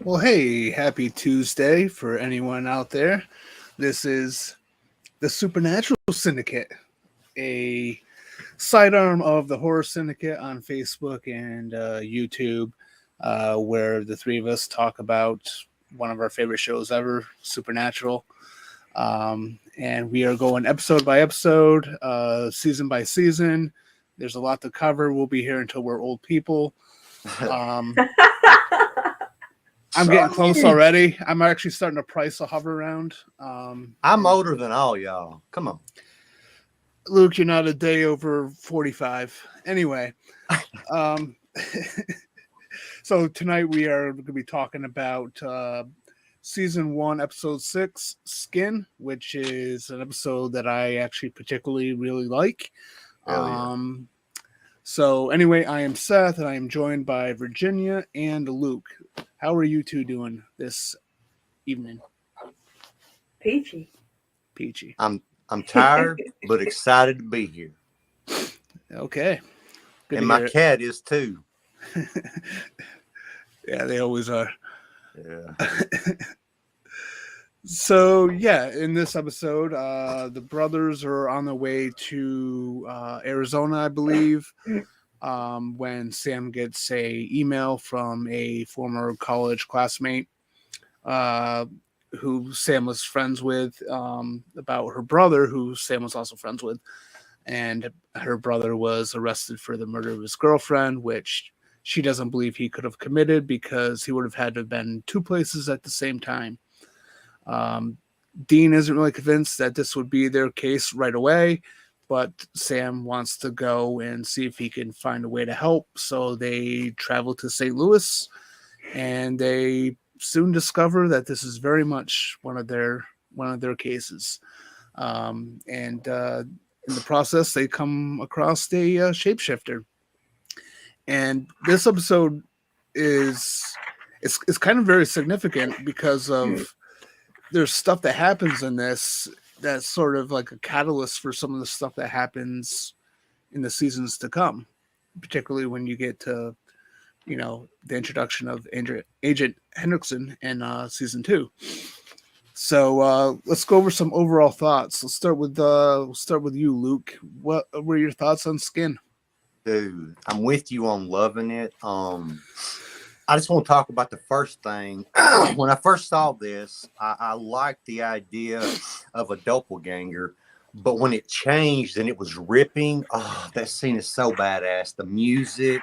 Well, hey, happy Tuesday for anyone out there. This is the Supernatural Syndicate, a sidearm of the Horror Syndicate on Facebook and YouTube, where the three of us talk about one of our favorite shows ever, Supernatural. And we are going episode by episode, season by season. There's a lot to cover. We'll be here until we're old people. I'm getting close already. I'm actually starting to price a hover round. I'm older than all y'all. Come on. Luke, you're not a day over 45. Anyway, so tonight we are going to be talking about season 1, episode 6, Skin, which is an episode that I actually particularly really like. So anyway, I am Seth, and I am joined by Virginia and Luke. How are you two doing this evening? Peachy. I'm tired, but excited to be here. Okay. Good and my cat is too. Yeah, they always are. Yeah. So, in this episode, the brothers are on their way to Arizona, I believe, when Sam gets a email from a former college classmate who Sam was friends with about her brother, who Sam was also friends with. And her brother was arrested for the murder of his girlfriend, which she doesn't believe he could have committed because he would have had to have been 2 places at the same time. Dean isn't really convinced that this would be their case right away, but Sam wants to go and see if he can find a way to help. So they travel to St. Louis, and they soon discover that this is very much one of their cases. And in the process, they come across a shapeshifter. And this episode is kind of very significant because of there's stuff that happens in this that's sort of like a catalyst for some of the stuff that happens in the seasons to come, particularly when you get to, the introduction of Agent Hendrickson in season 2. So let's go over some overall thoughts. Let's start with you, Luke. What were your thoughts on Skin? Dude, I'm with you on loving it. I just want to talk about the first thing. When I first saw this, I liked the idea of a doppelganger, but when it changed and it was ripping, that scene is so badass. The music.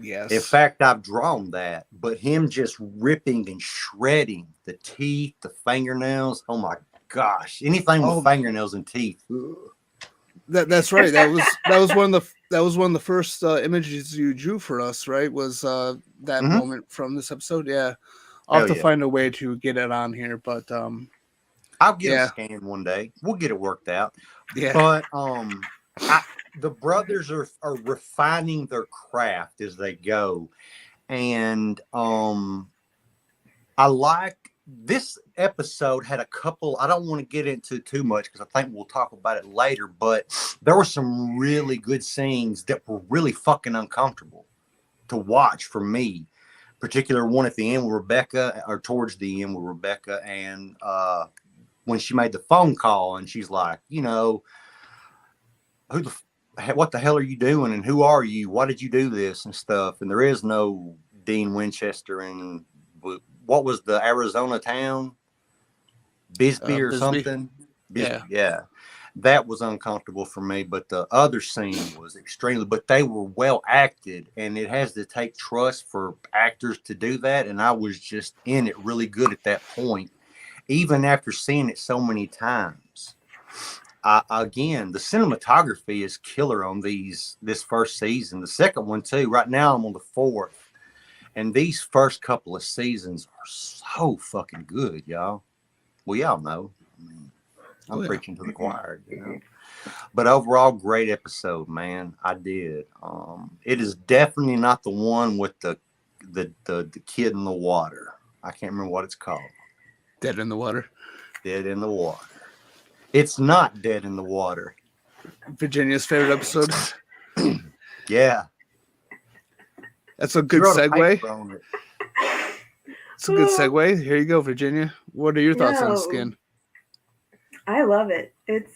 Yes. In fact, I've drawn that, but him just ripping and shredding the teeth, the fingernails. Oh my gosh. Anything with fingernails and teeth. That's right. That was one of the first images you drew for us, right? Was that moment from this episode? Yeah, I'll have to find a way to get it on here, but I'll get a scan one day. We'll get it worked out. Yeah, but the brothers are refining their craft as they go, and I like. This episode had a couple, I don't want to get into too much because I think we'll talk about it later, but there were some really good scenes that were really fucking uncomfortable to watch for me. Particular one at the end with Rebecca, or towards the end with Rebecca, and when she made the phone call and she's like, what the hell are you doing and who are you? Why did you do this and stuff? And there is no Dean Winchester and what was the Arizona town? Bisbee or something? Yeah. That was uncomfortable for me, but the other scene was extremely, but they were well acted, and it has to take trust for actors to do that, and I was just in it really good at that point, even after seeing it so many times. Again, the cinematography is killer on this first season. The second one, too. Right now, I'm on the 4th. And these first couple of seasons are so fucking good, y'all. Well, y'all know. I'm preaching to the choir, But overall, great episode, man. I did. It is definitely not the one with the kid in the water. I can't remember what it's called. Dead in the Water. Dead in the Water. It's not dead in the water. Virginia's favorite episode. Yeah. That's a She good wrote a segue. paper on it. It's a good segue. Here you go, Virginia. What are your thoughts on No. Skin? I love it. It's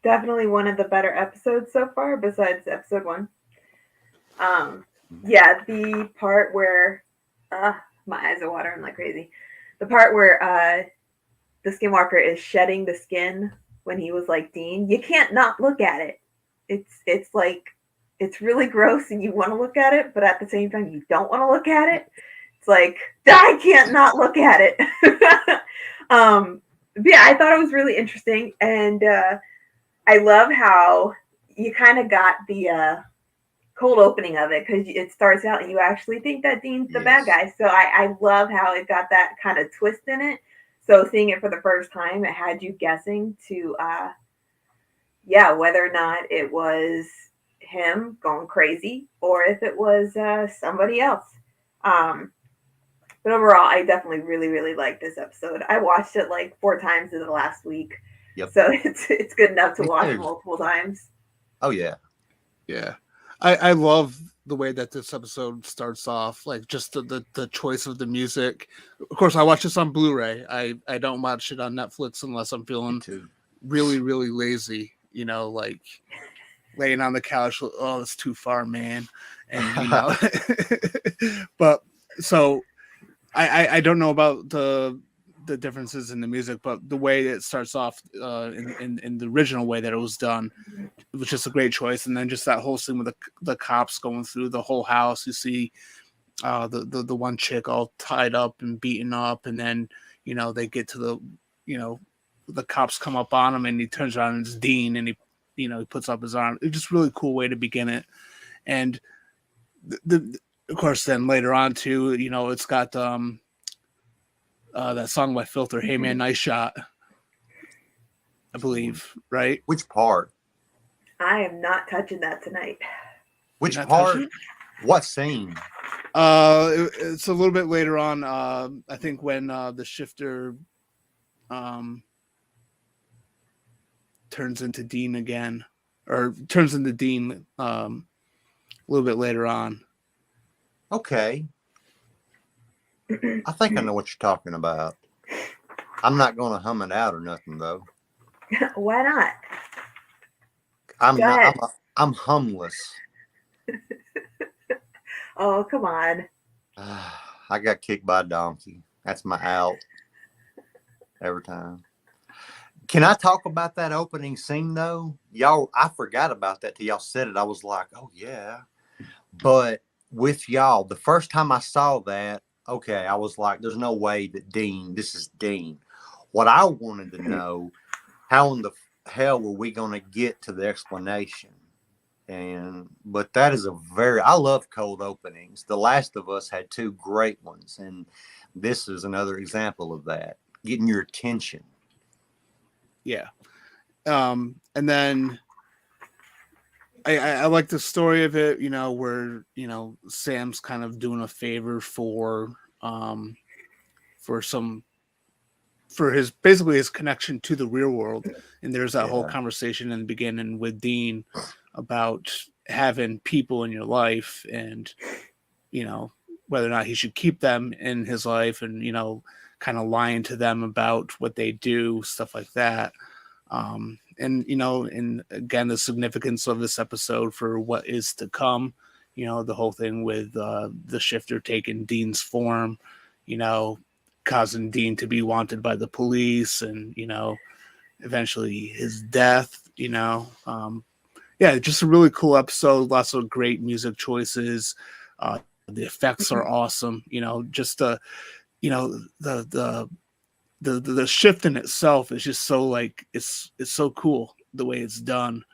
definitely one of the better episodes so far, besides episode 1. Yeah, the part where my eyes are watering like crazy. The part where the skinwalker is shedding the skin when he was like Dean, you can't not look at it. It's like it's really gross and you want to look at it, but at the same time you don't want to look at it. It's like I can't not look at it. But yeah, I thought it was really interesting, and I love how you kind of got the cold opening of it, because it starts out and you actually think that Dean's the bad guy. So I love how it got that kind of twist in it. So seeing it for the first time, it had you guessing to whether or not it was him going crazy or if it was somebody else. But overall, I definitely really, really liked this episode. I watched it like 4 times in the last week. Yep. So it's good enough to Me watch too. multiple times. Oh yeah. Yeah. I love the way that this episode starts off, like just the choice of the music. Of course, I watch this on Blu-ray. I don't watch it on Netflix unless I'm feeling Too. really, really lazy, like laying on the couch. Oh, it's too far, man. And, but so I don't know about the differences in the music, but the way it starts off in the original way that it was done, it was just a great choice. And then just that whole scene with the cops going through the whole house, you see the one chick all tied up and beaten up, and then they get to the cops come up on him, and he turns around and it's Dean, and he puts up his arm. It's just a really cool way to begin it. And of course then later on too, it's got that song by Filter, "Hey Man, Nice Shot," I believe, right? Which part? I am not touching that tonight. Which not part? touching What scene? It's a little bit later on. I think when the shifter turns into Dean again, or turns into Dean a little bit later on. Okay. I think I know what you're talking about. I'm not going to hum it out or nothing though. Why not? I'm Go not. ahead. I'm humless. Oh, come on. I got kicked by a donkey. That's my out every time. Can I talk about that opening scene though? Y'all, I forgot about that till y'all said it. I was like, oh yeah. But with y'all, the first time I saw that, okay, I was like, there's no way that this is Dean. What I wanted to know, how in the hell were we going to get to the explanation? But that is I love cold openings. The Last of Us had 2 great ones, and this is another example of that, getting your attention. Yeah. And then I like the story of it, where, Sam's kind of doing a favor for his connection to the real world. And there's that whole conversation in the beginning with Dean about having people in your life and, whether or not he should keep them in his life and, kind of lying to them about what they do, stuff like that. And again, the significance of this episode for what is to come, the whole thing with the shifter taking Dean's form, causing Dean to be wanted by the police and, eventually his death, just a really cool episode. Lots of great music choices. The effects are awesome, just the shift in itself is just so it's so cool the way it's done.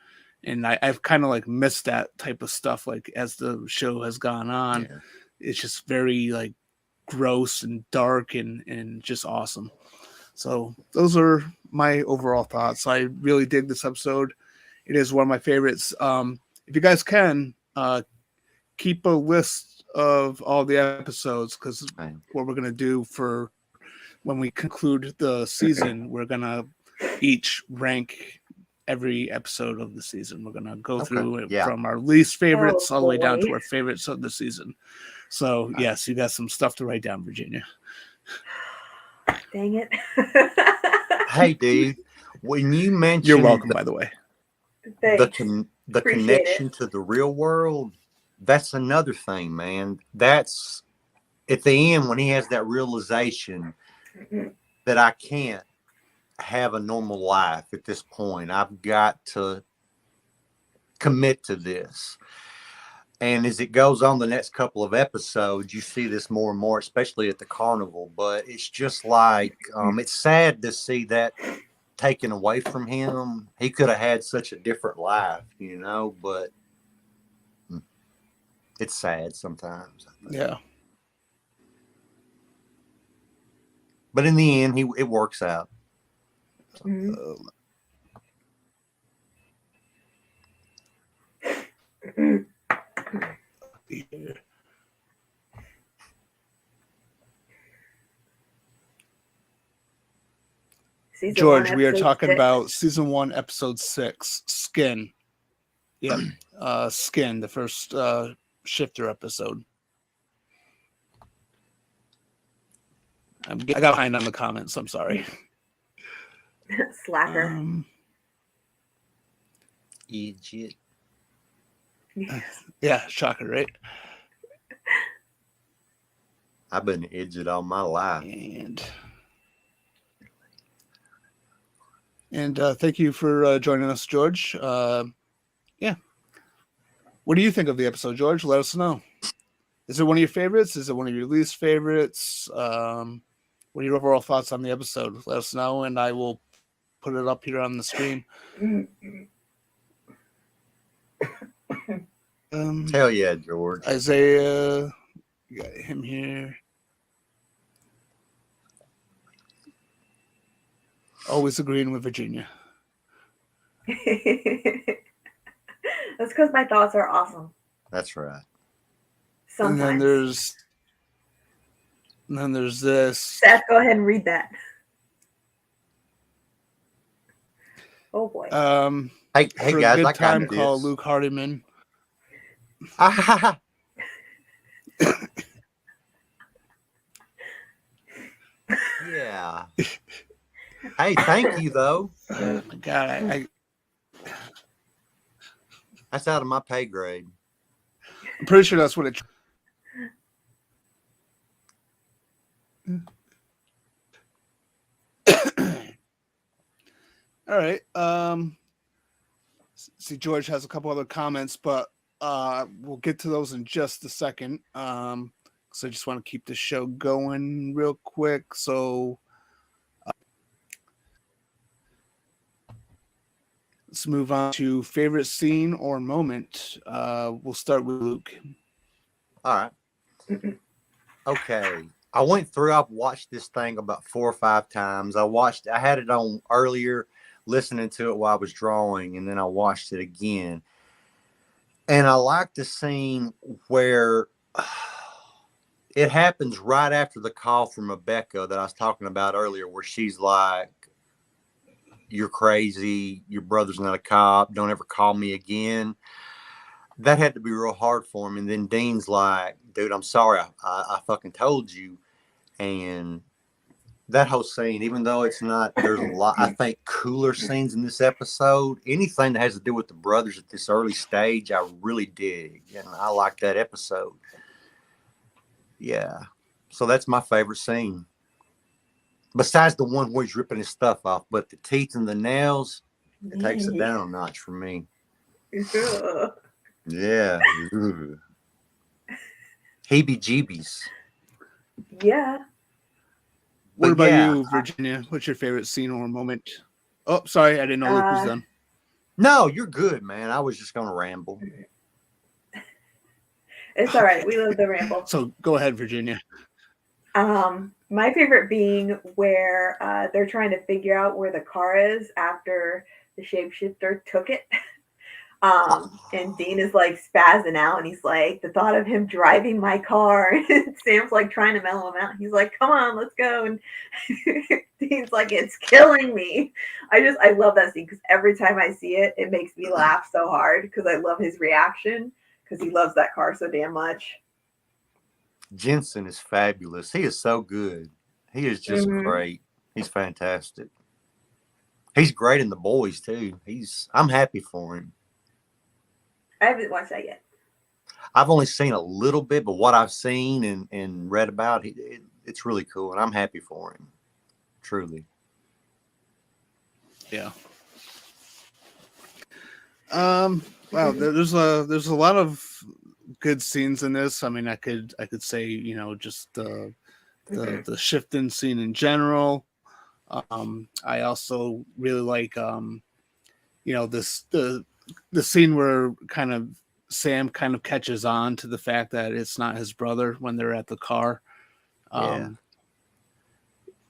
And I've kind of like missed that type of stuff. Like as the show has gone on, it's just very like gross and dark and just awesome. So those are my overall thoughts. I really dig this episode. It is one of my favorites. If you guys can keep a list of all the episodes, because what we're going to do for when we conclude the season, we're going to, each rank every episode of the season. We're gonna go through it Yeah. from our least favorites all the way down to boy. our favorites of the season. So yes, you got some stuff to write down, Virginia. Dang it. Hey, dude, when you mentioned You're welcome, by the way. Thanks. the Appreciate connection it. to the real world, that's another thing, man. That's at the end when he has that realization that I can't have a normal life at this point. I've got to commit to this. And as it goes on the next couple of episodes, you see this more and more, especially at the carnival. But it's just like, it's sad to see that taken away from him. He could have had such a different life, you know, but it's sad sometimes. Yeah. But in the end, it works out. Mhm. Season George, 1, we are episode talking 6. about season 1, episode 6, Skin. Yep. Skin, the first shifter episode. I got behind on the comments. I'm sorry. Slacker. Idiot. Yeah, shocker, right? I've been an idiot all my life. And thank you for joining us, George. Yeah. What do you think of the episode, George? Let us know. Is it one of your favorites? Is it one of your least favorites? What are your overall thoughts on the episode? Let us know, and I will put it up here on the screen. Hell yeah, George. Isaiah, you got him here. Always agreeing with Virginia. That's because my thoughts are awesome. That's right. Sometimes. And then there's this. Seth, go ahead and read that. Oh boy. Hey For guys, a good I time got call this. Luke Hardiman. Yeah. Hey, thank you though. Oh my God, That's out of my pay grade. I'm pretty sure that's what it. All right. See, George has a couple other comments, but we'll get to those in just a second. So I just want to keep the show going real quick. So let's move on to favorite scene or moment. We'll start with Luke. All right. Okay. I've watched this thing about 4 or 5 times. I had it on earlier, listening to it while I was drawing, and then I watched it again. And I like the scene where it happens right after the call from Rebecca that I was talking about earlier, where she's like, "You're crazy. Your brother's not a cop. Don't ever call me again." That had to be real hard for him. And then Dean's like, "Dude, I'm sorry. I fucking told you." And that whole scene, even though it's not, there's a lot, I think, cooler scenes in this episode. Anything that has to do with the brothers at this early stage, I really dig. And I like that episode. Yeah. So that's my favorite scene. Besides the one where he's ripping his stuff off. But the teeth and the nails, it takes it down a notch for me. Yeah. Heebie-jeebies. Yeah. What But about yeah, you, Virginia? What's your favorite scene or moment? Oh, sorry, I didn't know Luke was done. No, you're good, man. I was just going to ramble. It's all right. We love the ramble. So go ahead, Virginia. My favorite being where they're trying to figure out where the car is after the shapeshifter took it. And Dean is like spazzing out, and he's like, the thought of him driving my car. And Sam's like trying to mellow him out. He's like, "Come on, let's go." And Dean's like, it's killing me. I love that scene because every time I see it, it makes me laugh so hard because I love his reaction because he loves that car so damn much. Jensen is fabulous. He is so good. He is just great. He's fantastic. He's great in The Boys too. I'm happy for him. I haven't watched that yet. I've only seen a little bit, but what I've seen and read about, it's really cool, and I'm happy for him. Truly. Yeah. Wow. There's a lot of good scenes in this. I mean, I could say, you know, just the shifting scene in general. I also really like you know, the scene where kind of Sam kind of catches on to the fact that it's not his brother when they're at the car. Yeah.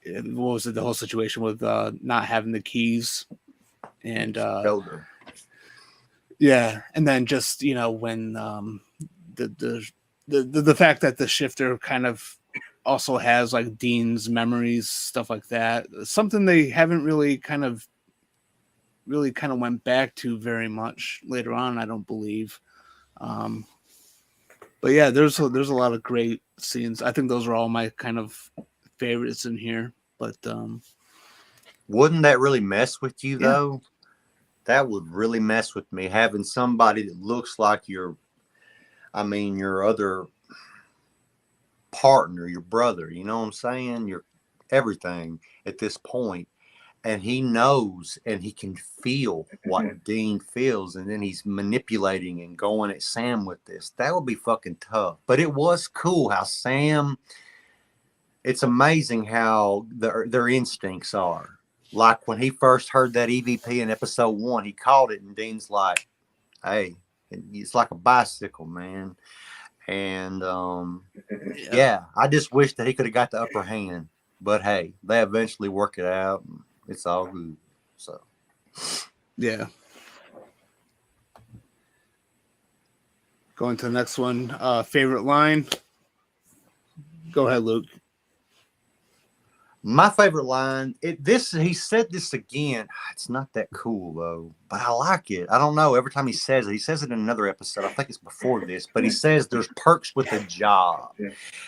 What was it? The whole situation with not having the keys, and yeah, and then just, you know, when the fact that the shifter kind of also has like Dean's memories, stuff like that. Something they haven't really kind of went back to very much later on, I don't believe. But yeah, there's a lot of great scenes. I think those are all my kind of favorites in here. But wouldn't that really mess with you though? That would really mess with me, having somebody that looks like your other partner, your brother, you know what I'm saying? Your everything at this point. And he knows and he can feel what Dean feels, and then he's manipulating and going at Sam with this. That would be fucking tough. But it was cool how Sam, it's amazing how their instincts are. Like when he first heard that EVP in episode 1, he called it, and Dean's like, hey, it's like a bicycle, man. And yeah, I just wish that he could have got the upper hand. But hey, they eventually work it out, and it's all good. So yeah. Going to the next one. Favorite line. Go ahead, Luke. my favorite line, he said this again. It's not that cool though, but I like it. I don't know. Every time he says it in another episode. I think it's before this, but he says there's perks with the job.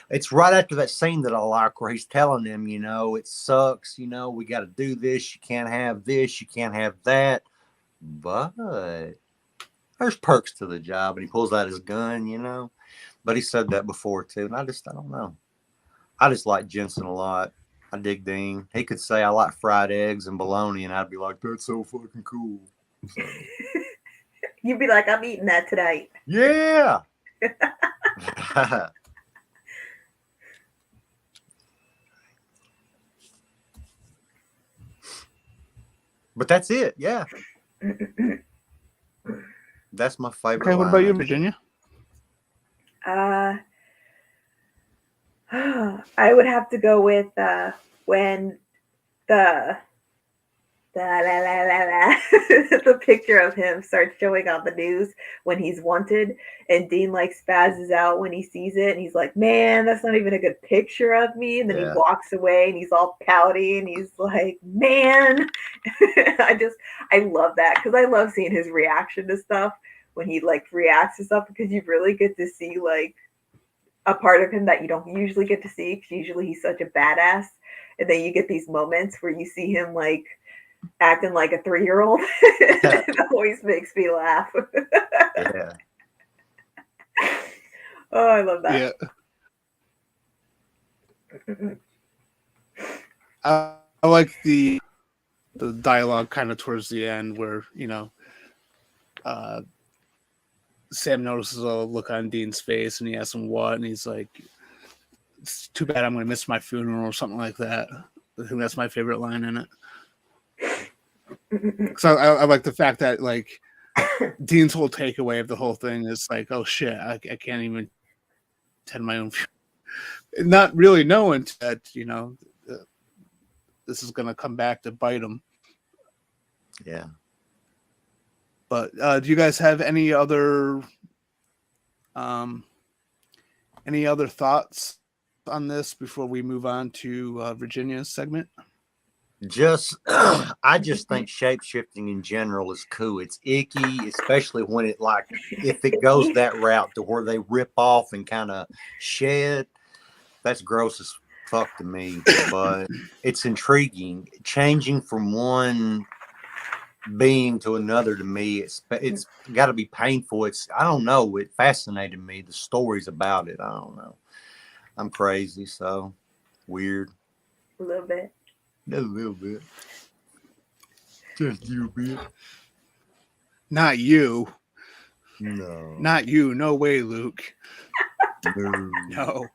It's right after that scene that I like where he's telling them, you know, it sucks. You know, we got to do this. You can't have this. You can't have that. But there's perks to the job, and he pulls out his gun. You know, but he said that before too, and I don't know. I just like Jensen a lot. I dig Dean. He could say I like fried eggs and bologna, and I'd be like, that's so fucking cool. So. You'd be like, I'm eating that tonight. Yeah. But that's it. Yeah. That's my favorite. Okay, what about you, Virginia? I would have to go with when the the picture of him starts showing on the news when he's wanted, and Dean like spazzes out when he sees it, and he's like, man, that's not even a good picture of me. And then he walks away and he's all pouty and he's like, man. I love that because I love seeing his reaction to stuff when he like reacts to stuff, because you really get to see like a part of him that you don't usually get to see, because usually he's such a badass, and then you get these moments where you see him like acting like a 3-year-old. It always makes me laugh. Yeah. Oh, I love that. Yeah. I like the dialogue kind of towards the end where, you know, Sam notices a look on Dean's face and he asks him what, and he's like, it's too bad I'm going to miss my funeral or something like that. I think that's my favorite line in it. So I like the fact that like Dean's whole takeaway of the whole thing is like, oh shit, I can't even attend my own funeral. Not really knowing that, you know, this is going to come back to bite him. Yeah. But do you guys have any other thoughts on this before we move on to Virginia's segment? I just think shape shifting in general is cool. It's icky, especially when it like if it goes that route to where they rip off and kind of shed. That's gross as fuck to me, but it's intriguing. Changing from one being to another to me, it's got to be painful. I don't know. It fascinated me. The stories about it. I don't know. I'm crazy, so weird. A little bit. A little bit. Just a little bit. Not you. No. Not you. No way, Luke. No. No.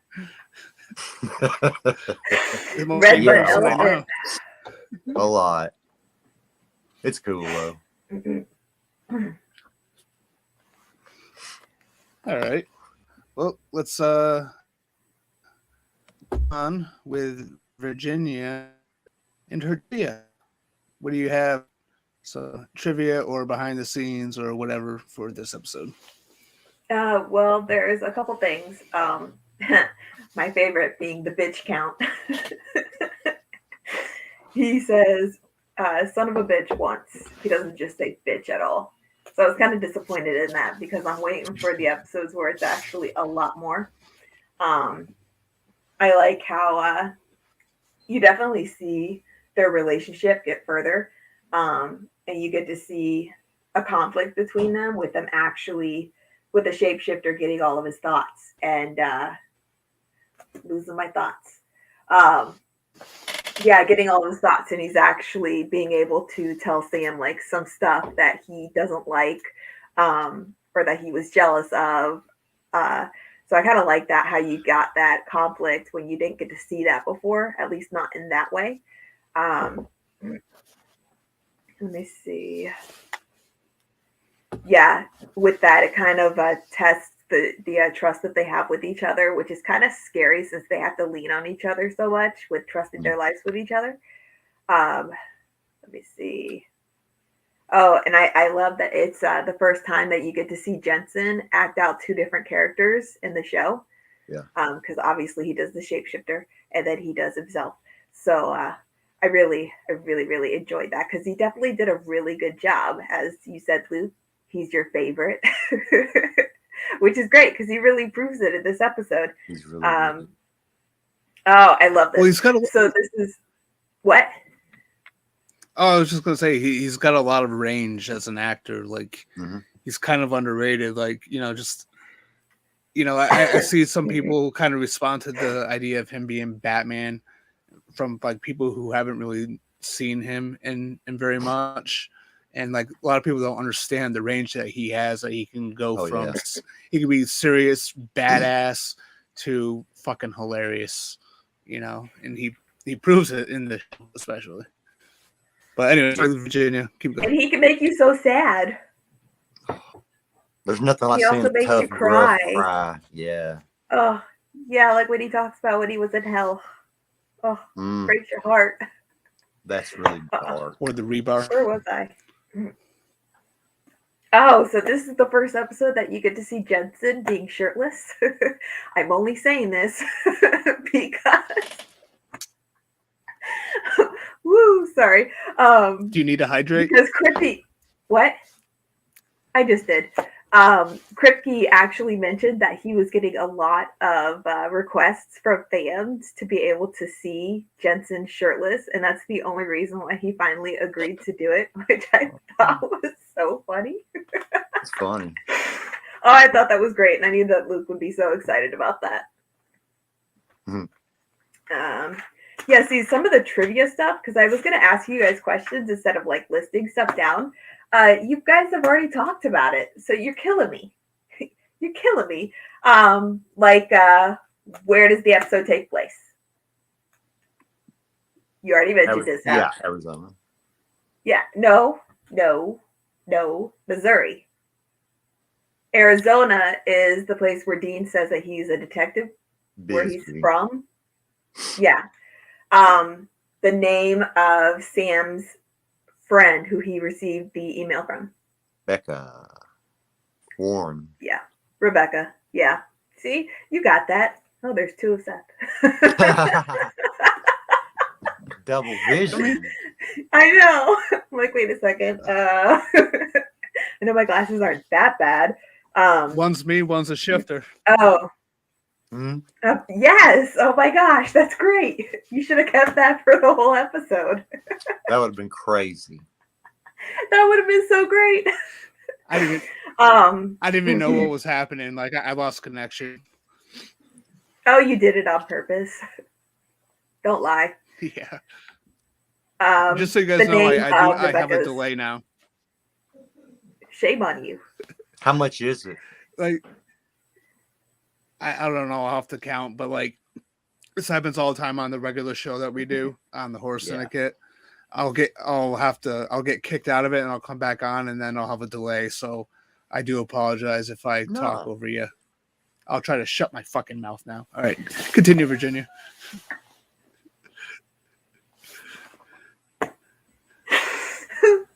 Red Yeah, button elephant. a lot. It's cool though. All right. Well, let's on with Virginia and her trivia. What do you have? So trivia or behind the scenes or whatever for this episode. Well, there's a couple things. My favorite being the bitch count. He says, son of a bitch once. He doesn't just say bitch at all. So I was kind of disappointed in that because I'm waiting for the episodes where it's actually a lot more. I like how you definitely see their relationship get further. And you get to see a conflict between them with them actually, with the shapeshifter getting all of his thoughts and losing my thoughts. Yeah, getting all of his thoughts, and he's actually being able to tell Sam like some stuff that he doesn't like, or that he was jealous of. So I kind of like that, how you got that conflict when you didn't get to see that before, at least not in that way. Let me see. Yeah, with that, it kind of tests the trust that they have with each other, which is kind of scary since they have to lean on each other so much with trusting their lives with each other. Let me see. Oh, and I love that it's the first time that you get to see Jensen act out two different characters in the show. Yeah. Because obviously he does the shapeshifter and then he does himself. So I really enjoyed that because he definitely did a really good job. As you said, Luke, he's your favorite, which is great because he really proves it in this episode. He's really Oh, I love this. Well, he's got so this is what? Oh, I was just gonna say he's got a lot of range as an actor. Like he's kind of underrated. Like I see some people kind of respond to the idea of him being Batman from like people who haven't really seen him in very much, and like a lot of people don't understand the range that he has. That he can go from he can be serious badass to fucking hilarious, and he proves it in the show especially. But anyway, Virginia, keep going. And he can make you so sad. There's nothing like seeing a tough, gruff cry. Yeah. Oh, yeah, like when he talks about when he was in hell. Oh, breaks your heart. That's really dark. Or the rebar. Where was I? Oh, so this is the first episode that you get to see Jensen being shirtless. I'm only saying this because woo, sorry. Do you need to hydrate? Because Kripke, what? I just did. Kripke actually mentioned that he was getting a lot of requests from fans to be able to see Jensen shirtless, and that's the only reason why he finally agreed to do it, which I thought was so funny. It's funny. Oh, I thought that was great, and I knew that Luke would be so excited about that. Yeah, see, some of the trivia stuff, because I was going to ask you guys questions instead of like listing stuff down. You guys have already talked about it, so you're killing me. You're killing me. Where does the episode take place? You already mentioned this. Yeah, Arizona. Yeah, no, Missouri. Arizona is the place where Dean says that he's a detective, where he's from. Yeah. The name of Sam's friend who he received the email from. Becca. Warren. Yeah. Rebecca. Yeah. See? You got that. Oh, there's two of Seth. Double vision. I know. I'm like, wait a second. I know my glasses aren't that bad. One's me, one's a shifter. Oh. Hmm? Yes. Oh my gosh, that's great. You should have kept that for the whole episode. That would have been crazy. That would have been so great. I didn't even know what was happening. Like I lost connection. Oh, you did it on purpose. Don't lie. Yeah. Just so you guys know, I have a delay now. Shame on you. How much is it? Like, I don't know. I'll have to count, but like, this happens all the time on the regular show that we do on the Horror Syndicate. I'll get kicked out of it, and I'll come back on, and then I'll have a delay. So I do apologize if I talk over you. I'll try to shut my fucking mouth now. All right, continue, Virginia.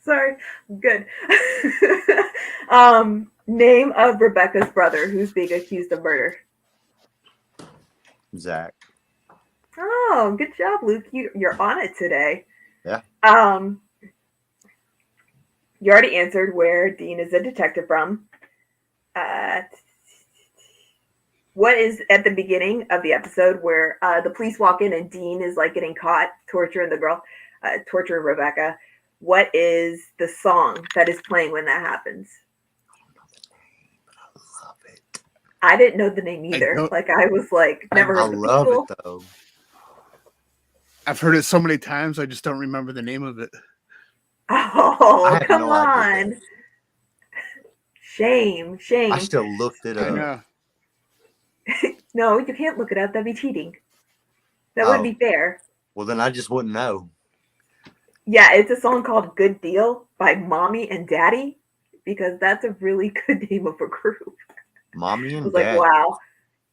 Sorry, good. Name of Rebecca's brother who's being accused of murder. Zach. Oh, good job, Luke. You're on it today. Yeah. You already answered where Dean is a detective from. What is at the beginning of the episode where the police walk in and Dean is like getting caught torturing the girl, torturing Rebecca? What is the song that is playing when that happens? I love it. I didn't know the name either. Like I was like, never heard of the love people. it though. I've heard it so many times, I just don't remember the name of it. Oh, come on. Shame. I still looked it up. No, you can't look it up. That'd be cheating. That wouldn't be fair. Well, then I just wouldn't know. Yeah, it's a song called Good Deal by Mommy and Daddy, because that's a really good name of a group. Mommy and Daddy. Like, wow.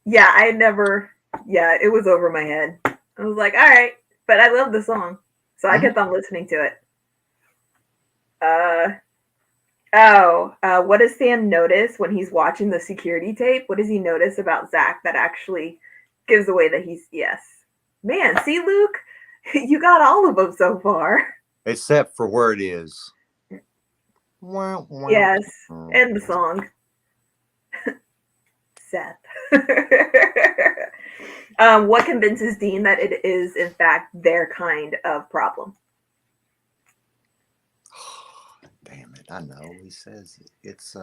Yeah, it was over my head. I was like, all right, but I love the song. So I kept on listening to it. What does Sam notice when he's watching the security tape? What does he notice about Zach that actually gives away that he's, yes. Man, see, Luke? You got all of them so far. Except for where it is. Yes, and the song. Seth. What convinces Dean that it is, in fact, their kind of problem? Damn it, I know. He says it's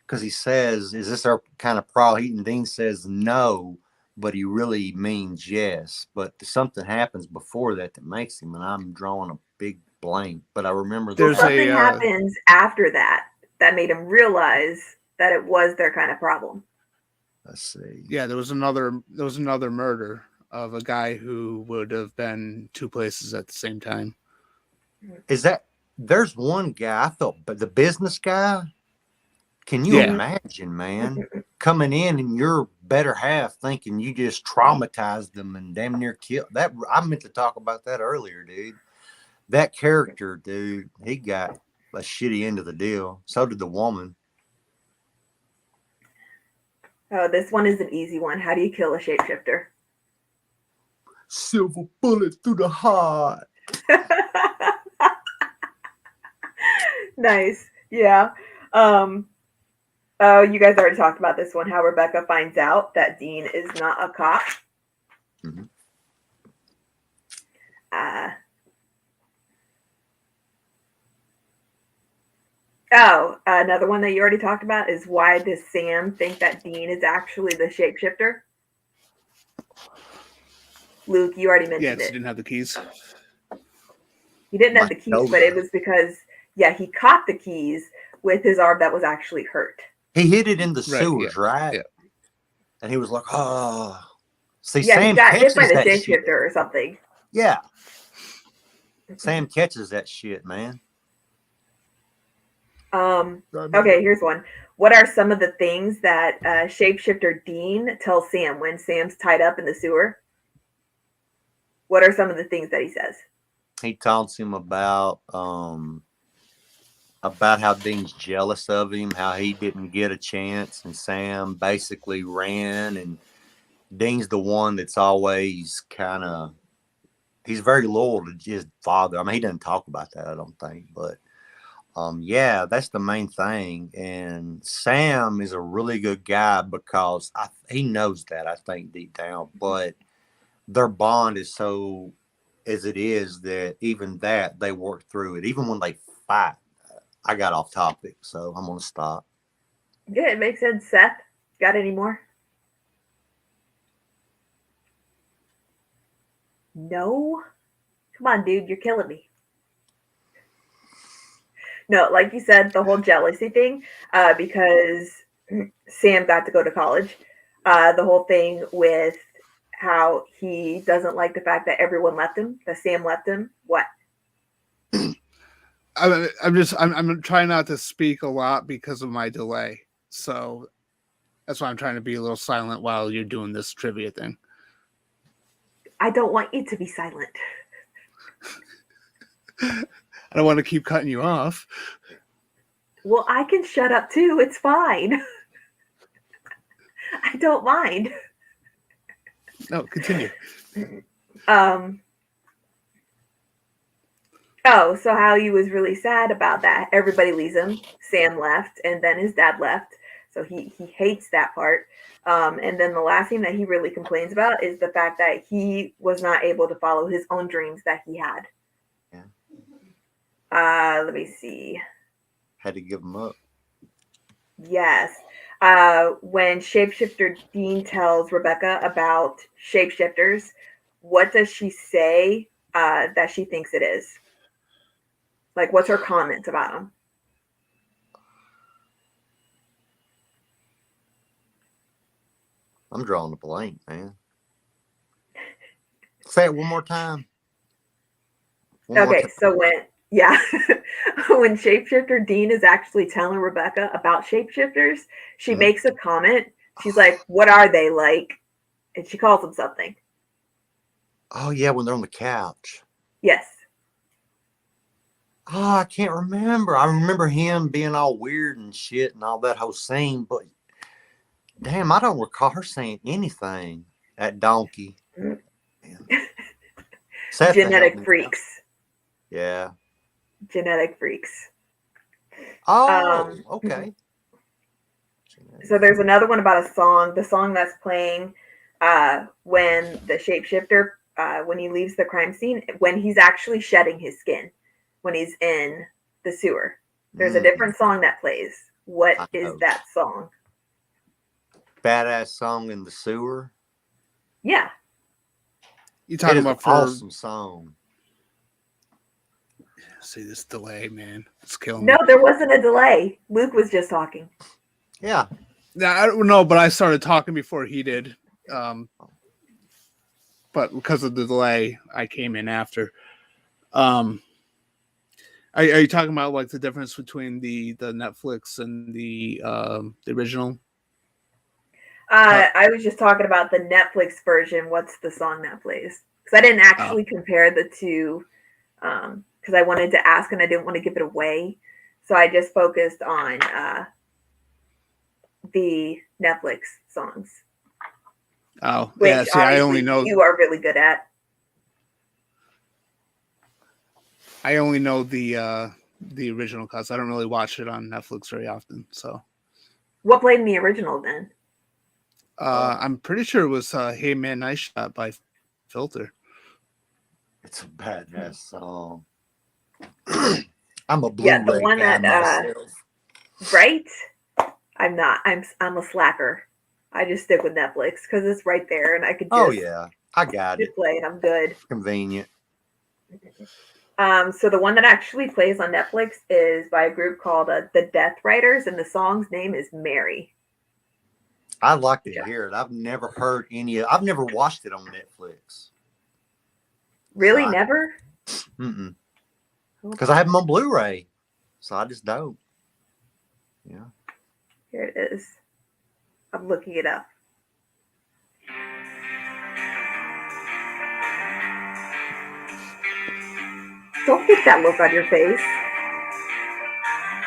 because he says, is this our kind of problem? And Dean says no, but he really means yes. But something happens before that makes him, and I'm drawing a big blank. But I remember something happens after that made him realize that it was their kind of problem. Let's see. Yeah, there was another murder of a guy who would have been two places at the same time. There's one guy I felt, but the business guy, can you imagine, man, coming in and your better half thinking you just traumatized them and damn near killed that? I meant to talk about that earlier, dude. That character, dude, he got a shitty end of the deal. So did the woman. Oh, this one is an easy one. How do you kill a shapeshifter? Silver bullet through the heart. Nice. Yeah. Oh, you guys already talked about this one. How Rebecca finds out that Dean is not a cop. Mm-hmm. Another one that you already talked about is why does Sam think that Dean is actually the shapeshifter? Luke, you already mentioned it. He didn't have the keys. He didn't have the keys, but it was because, he caught the keys with his arm that was actually hurt. He hid it in the sewers, right? Yeah. And he was like, oh. See, Sam he got hit by the shapeshifter or something. Yeah. Sam catches that shit, man. Okay, here's one. What are some of the things that shapeshifter Dean tells Sam when Sam's tied up in the sewer? What are some of the things that he says? He talks him about how Dean's jealous of him, how he didn't get a chance, and Sam basically ran and Dean's the one that's always kind of, he's very loyal to his father. I mean, he doesn't talk about that, I don't think, but yeah, that's the main thing. And Sam is a really good guy because he knows that, I think, deep down, but their bond is so as it is that even that they work through it, even when they fight. I got off topic, so I'm going to stop. Yeah, it makes sense. Seth, got any more? No? Come on, dude, you're killing me. No, like you said, the whole jealousy thing, because Sam got to go to college. The whole thing with how he doesn't like the fact that everyone left him, that Sam left him. What? I'm trying not to speak a lot because of my delay. So that's why I'm trying to be a little silent while you're doing this trivia thing. I don't want you to be silent. I don't want to keep cutting you off. Well, I can shut up too. It's fine. I don't mind. No, continue. Oh, so how he was really sad about that. Everybody leaves him. Sam left, and then his dad left. So he hates that part. And then the last thing that he really complains about is the fact that he was not able to follow his own dreams that he had. Yeah. Let me see. Had to give him up. Yes. When Shapeshifter Dean tells Rebecca about shapeshifters, what does she say that she thinks it is? Like, what's her comment about them? I'm drawing a blank, man. Say it one more time. Okay, so when Shapeshifter Dean is actually telling Rebecca about shapeshifters, she makes a comment. She's like, "What are they like?" And she calls them something. Oh yeah, when they're on the couch. Yes. Oh, I can't remember. I remember him being all weird and shit and all that whole scene, but damn, I don't recall her saying anything. That donkey. Seth Genetic freaks. Yeah. Genetic freaks. Oh, okay. So there's another one about a song. The song that's playing when the shapeshifter, when he leaves the crime scene, when he's actually shedding his skin, when he's in the sewer. There's a different song that plays. What is that song? Badass song in the sewer. Yeah. You talking about an awesome song? See this delay, man. It's killing me. me. No, there wasn't a delay. Luke was just talking. Yeah. I don't know, but I started talking before he did. But because of the delay, I came in after. Are you talking about like the difference between the Netflix and the original? I was just talking about the Netflix version. What's the song that plays? Because I didn't actually compare the two. Because I wanted to ask and I didn't want to give it away, so I just focused on the Netflix songs. Oh, which yeah. See, I only know you are really good at. I only know the original because I don't really watch it on Netflix very often. So, what played in the original then? I'm pretty sure it was "Hey Man, Nice Shot" by Filter. It's a badass song. I'm a Blu-ray one guy that, myself. Right? I'm not. I'm a slacker. I just stick with Netflix because it's right there and I could just. Oh yeah, I got it. Play it. I'm good. Convenient. So the one that actually plays on Netflix is by a group called the Death Riders, and the song's name is Mary. I'd like to hear it. I've never heard any. I've never watched it on Netflix. Really, never? Because I have them on Blu-ray, so I just don't. Yeah. Here it is. I'm looking it up. Don't get that look on your face.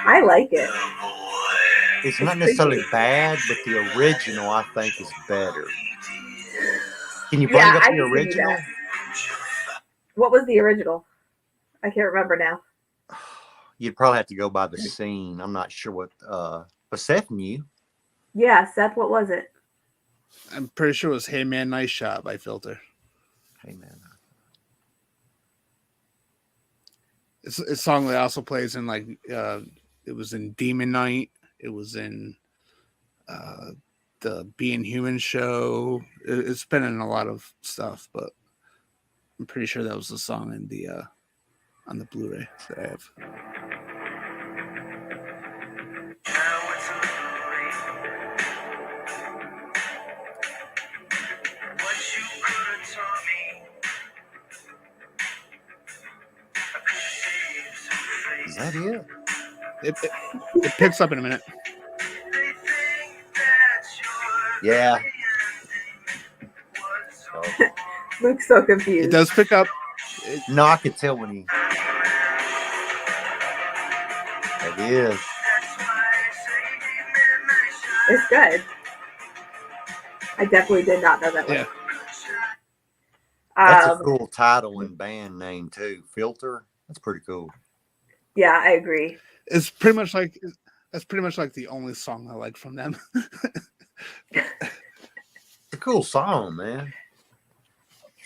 I like it. It's not necessarily bad, but the original I think is better. Can you bring Yeah, up I the can give you original? that. What was the original? I can't remember now. You'd probably have to go by the scene. I'm not sure what. But Seth knew. Yeah, Seth, what was it? I'm pretty sure it was "Hey Man, Nice Shot" by Filter. Hey man. It's a song that also plays in like it was in Demon Night. It was in the Being Human show. It's been in a lot of stuff, but I'm pretty sure that was the song in the on the Blu-ray that I have. Is that it? It picks up in a minute. Yeah. Luke's so It confused. does pick up. No, I could tell when he. It is. It's good. I definitely did not know that one. Yeah. That's a cool title and band name too. Filter. That's pretty cool. Yeah, I agree. It's pretty much like that's pretty much like the only song I like from them. It's a cool song, man.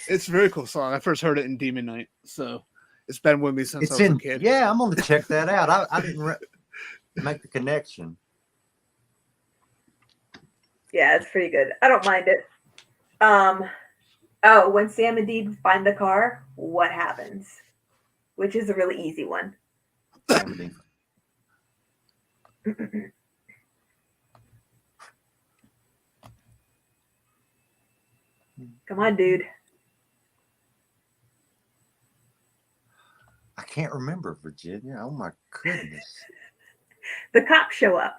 It's a very cool song. I first heard it in Demon Night, so it's been with me since It's I was in. a kid. Yeah, I'm gonna check that out. I didn't make the connection. Yeah, it's pretty good. I don't mind it. When Sam and Dean find the car, what happens? Which is a really easy one. Come on, dude. I can't remember, Virginia. Oh my goodness. The cops show up.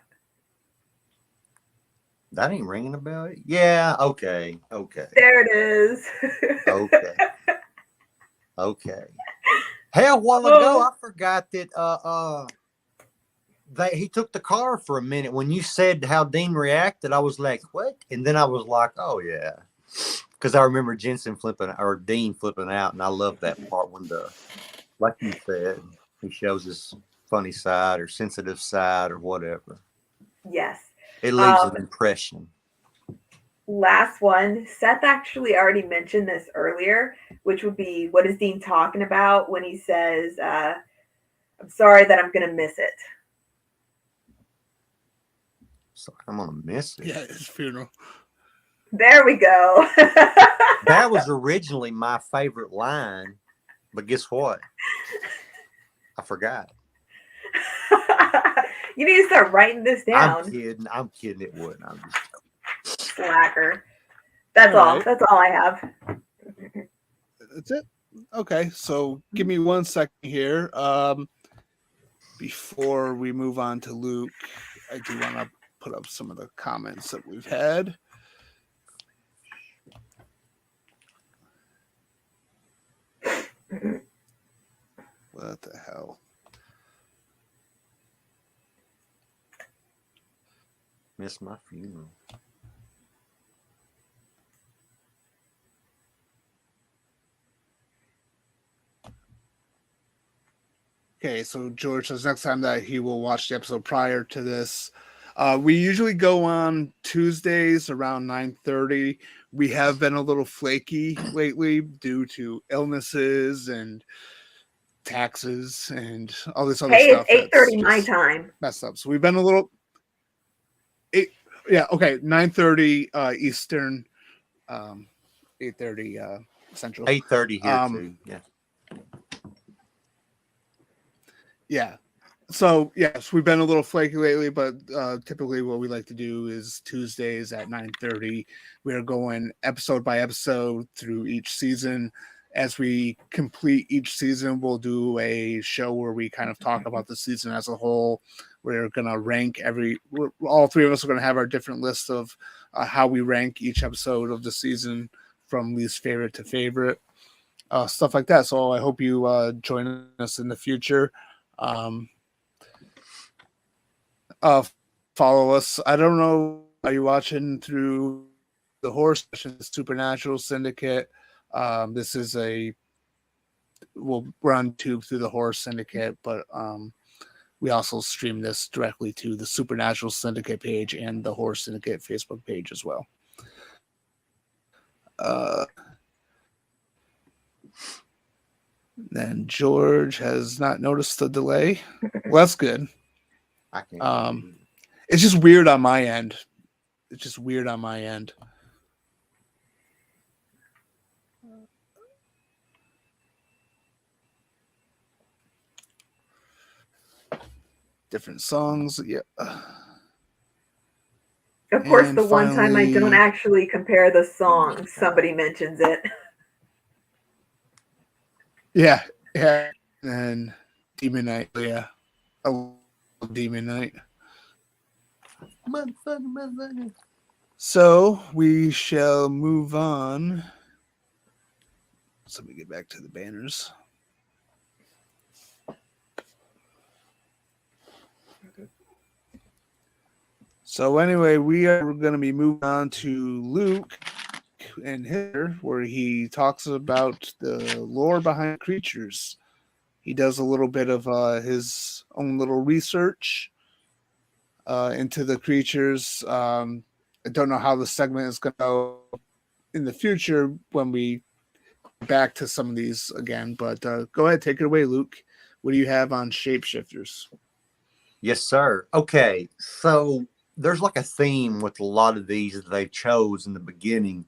That ain't ringing a bell. Yeah. Okay. There it is. Okay. Hell, a while ago, I forgot that he took the car for a minute. When you said how Dean reacted, I was like, what? And then I was like, oh yeah. Because I remember Dean flipping out, and I love that part when like you said, he shows his funny side or sensitive side or whatever. Yes. It leaves an impression. Last one. Seth actually already mentioned this earlier, which would be, what is Dean talking about when he says, I'm sorry that I'm going to miss it. So I'm going to miss it. Yeah, his funeral. There we go. That was originally my favorite line, but guess what? I forgot. You need to start writing this down. I'm kidding. It wouldn't. I'm just slacker. That's all. Right. That's all I have. That's it. Okay, so give me 1 second here. Before we move on to Luke, I do want to put up some of the comments that we've had. What the hell? Miss my funeral. Okay, so George says next time that he will watch the episode prior to this. We usually go on Tuesdays around 9:30. We have been a little flaky lately due to illnesses and taxes and all this other stuff. Hey, it's 8:30 my time. Messed up. So we've been a little. 9:30 Eastern, 8:30 Central. 8:30 here too. Yeah. Yeah. So yes, we've been a little flaky lately, but typically what we like to do is Tuesdays at 9:30. We are going episode by episode through each season. As we complete each season, we'll do a show where we kind of talk about the season as a whole. We're going to rank all three of us are going to have our different lists of how we rank each episode of the season from least favorite to favorite, stuff like that. So I hope you join us in the future. Follow us. I don't know. Are you watching through the horse, the Supernatural Syndicate. This is we're on YouTube through the Horror Syndicate, but we also stream this directly to the Supernatural Syndicate page and the Horror Syndicate Facebook page as well. Then George has not noticed the delay. Well, that's good. I can't. It's just weird on my end. Different songs, yeah. Of course, And the one time I don't finally- actually compare the songs, somebody mentions it. Yeah. And Demon Knight, yeah. I love Demon Knight. Motherfucker. So we shall move on. So let me get back to the banners. So anyway, we are going to be moving on to Luke and here, where he talks about the lore behind creatures. He does a little bit of his own little research into the creatures. I don't know how the segment is going to go in the future when we get back to some of these again, but go ahead, take it away, Luke. What do you have on shapeshifters? Yes, sir. Okay, so there's like a theme with a lot of these that they chose in the beginning.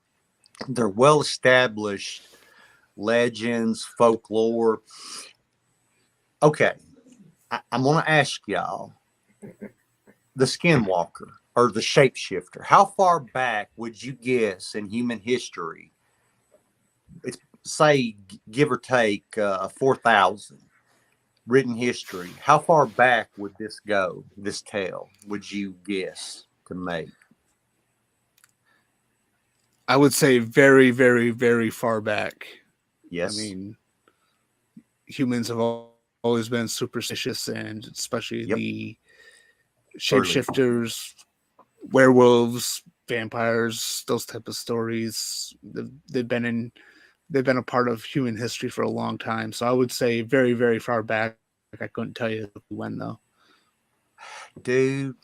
They're well-established legends, folklore. Okay, I'm going to ask y'all, the skinwalker or the shapeshifter, how far back would you guess in human history? It's, say, give or take 4,000 written history. How far back would this go, this tale, would you guess to make? I would say very, very, very far back. Yes. I mean, humans have always been superstitious, and especially the shapeshifters, werewolves, vampires, those type of stories. They've been a part of human history for a long time. So I would say very, very far back. I couldn't tell you when though. Dude,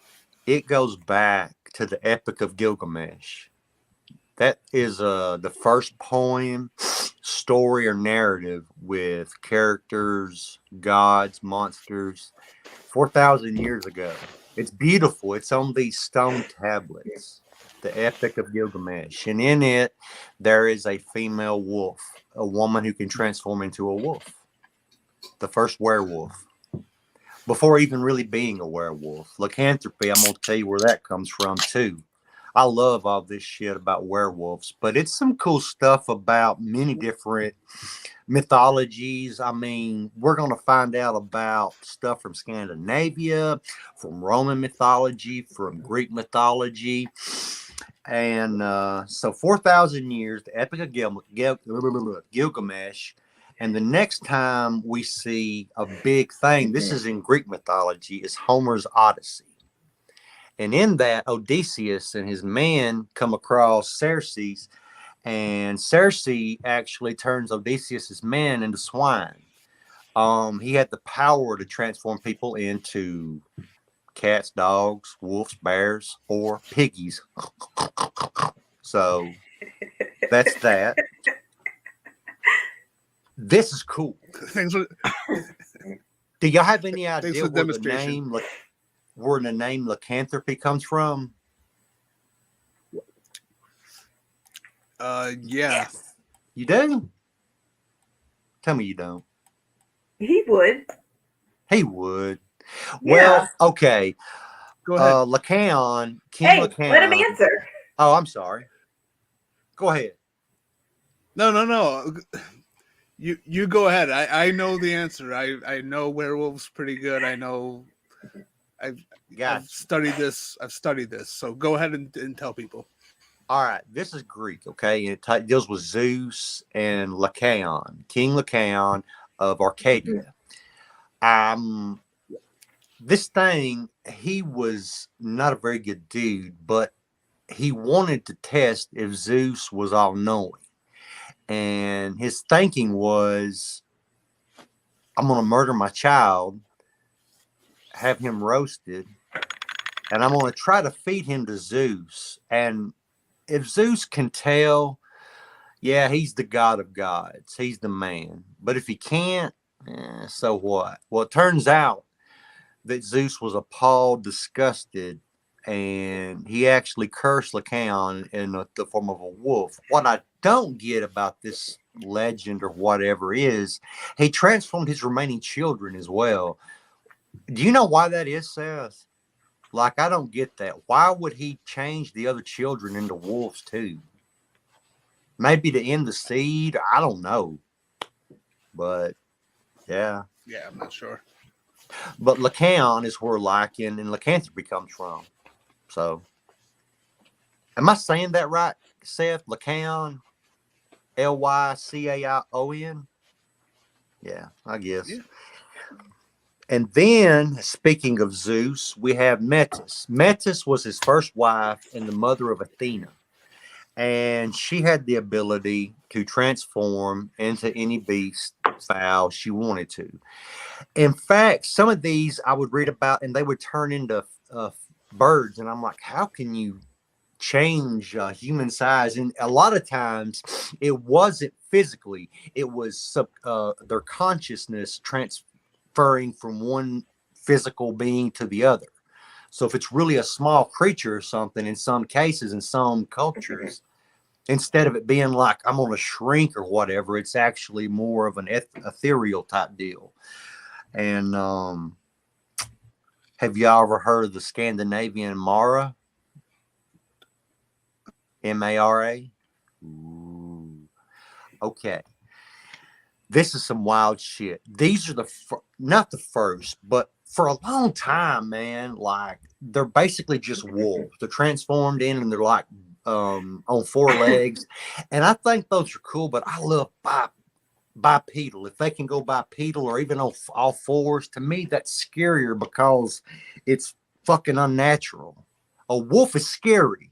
it goes back to the Epic of Gilgamesh. That is the first poem, story, or narrative with characters, gods, monsters, 4,000 years ago. It's beautiful. It's on these stone tablets, the Epic of Gilgamesh. And in it, there is a female wolf, a woman who can transform into a wolf. The first werewolf. Before even really being a werewolf. Lycanthropy, I'm going to tell you where that comes from, too. I love all this shit about werewolves, but it's some cool stuff about many different mythologies. I mean, we're going to find out about stuff from Scandinavia, from Roman mythology, from Greek mythology. And so 4,000 years, the Epic of Gilgamesh. And the next time we see a big thing, this is in Greek mythology, is Homer's Odyssey. And in that, Odysseus and his men come across Circe, and Circe actually turns Odysseus's men into swine. He had the power to transform people into cats, dogs, wolves, bears, or piggies. So that's that. This is cool. Do y'all have any idea where the name lycanthropy comes from? Yeah. You do? Tell me you don't. He would. He would. Yeah. Well, okay. Go ahead. Lycaon, King Hey, Lycaon. let him answer. Oh, I'm sorry. Go ahead. No. You go ahead. I know the answer. I know werewolves pretty good. I know I've studied this. So go ahead and tell people. All right. This is Greek, okay? And it deals with Zeus and Lycaon, King Lycaon of Arcadia. This thing, he was not a very good dude, but he wanted to test if Zeus was all knowing. And his thinking was, I'm going to murder my child, have him roasted, and I'm going to try to feed him to Zeus. And if Zeus can tell, yeah, he's the god of gods, he's the man. But if he can't, so what? Well, it turns out that Zeus was appalled, disgusted, and he actually cursed Lycaon in the form of a wolf. What I don't get about this legend or whatever is he transformed his remaining children as well. Do you know why that is, Seth? Like, I don't get that. Why would he change the other children into wolves too? Maybe to end the seed? I don't know. But, yeah. Yeah, I'm not sure. But Lycaon is where Lycan and lycanthropy comes from. So, am I saying that right, Seth? Lycaon? Lycaon? Yeah, I guess. Yeah. And then, speaking of Zeus, we have Metis. Metis was his first wife and the mother of Athena. And she had the ability to transform into any beast, fowl she wanted to. In fact, some of these I would read about and they would turn into birds. And I'm like, how can you change human size? And a lot of times it wasn't physically, it was their consciousness transferring from one physical being to the other. So if it's really a small creature or something, in some cases, in some cultures, instead of it being like I'm going to shrink or whatever, it's actually more of an ethereal type deal. And have y'all ever heard of the Scandinavian Mara? Mara? Ooh. Okay. This is some wild shit. These are not the first, but for a long time, man, like they're basically just wolves. They're transformed in and they're like on four legs. And I think those are cool, but I love bipedal. If they can go bipedal or even on all fours, to me, that's scarier because it's fucking unnatural. A wolf is scary,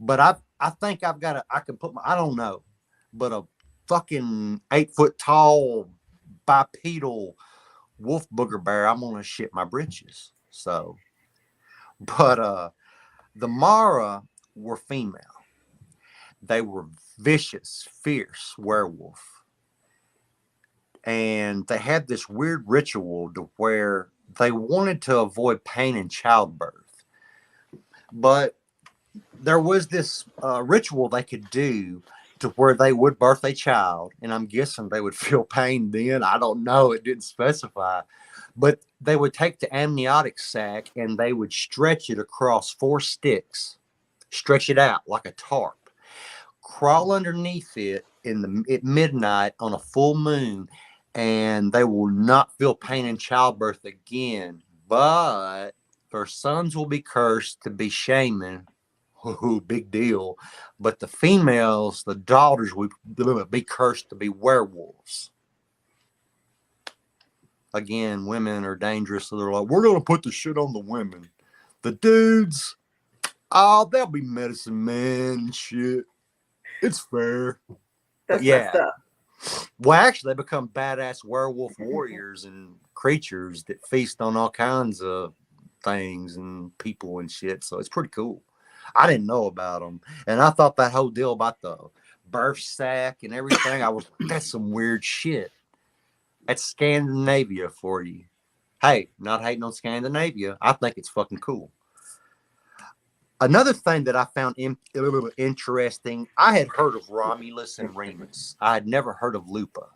but I think I can put I don't know, but a fucking 8 foot tall bipedal wolf booger bear, I'm gonna shit my britches. So, but the Mara were female. They were vicious, fierce werewolf, and they had this weird ritual to where they wanted to avoid pain in childbirth, but there was this ritual they could do to where they would birth a child, and I'm guessing they would feel pain then. I don't know. It didn't specify. But they would take the amniotic sac and they would stretch it across 4 sticks, stretch it out like a tarp, crawl underneath it at midnight on a full moon, and they will not feel pain in childbirth again. But their sons will be cursed to be shaman. Ooh, big deal. But the females, the daughters, would be cursed to be werewolves. Again, women are dangerous, so they're like, we're going to put the shit on the women. The dudes, oh, they'll be medicine men and shit. It's fair. That's yeah. messed up. Well, actually, they become badass werewolf warriors and creatures that feast on all kinds of things and people and shit. So it's pretty cool. I didn't know about them. And I thought that whole deal about the birth sac and everything, I was like, that's some weird shit. That's Scandinavia for you. Hey, not hating on Scandinavia. I think it's fucking cool. Another thing that I found a little interesting, I had heard of Romulus and Remus. I had never heard of Lupa.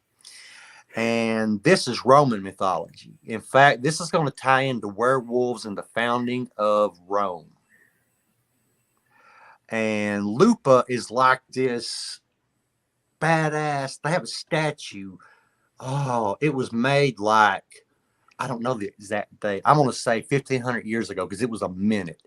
And this is Roman mythology. In fact, this is going to tie into werewolves and the founding of Rome. And Lupa is like this badass. They have a statue. Oh, it was made like, I don't know the exact date. I'm going to say 1,500 years ago because it was a minute.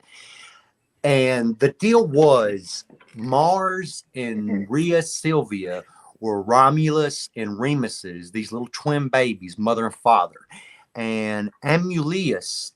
And the deal was Mars and Rhea Silvia were Romulus and Remus's, these little twin babies, mother and father. And Amulius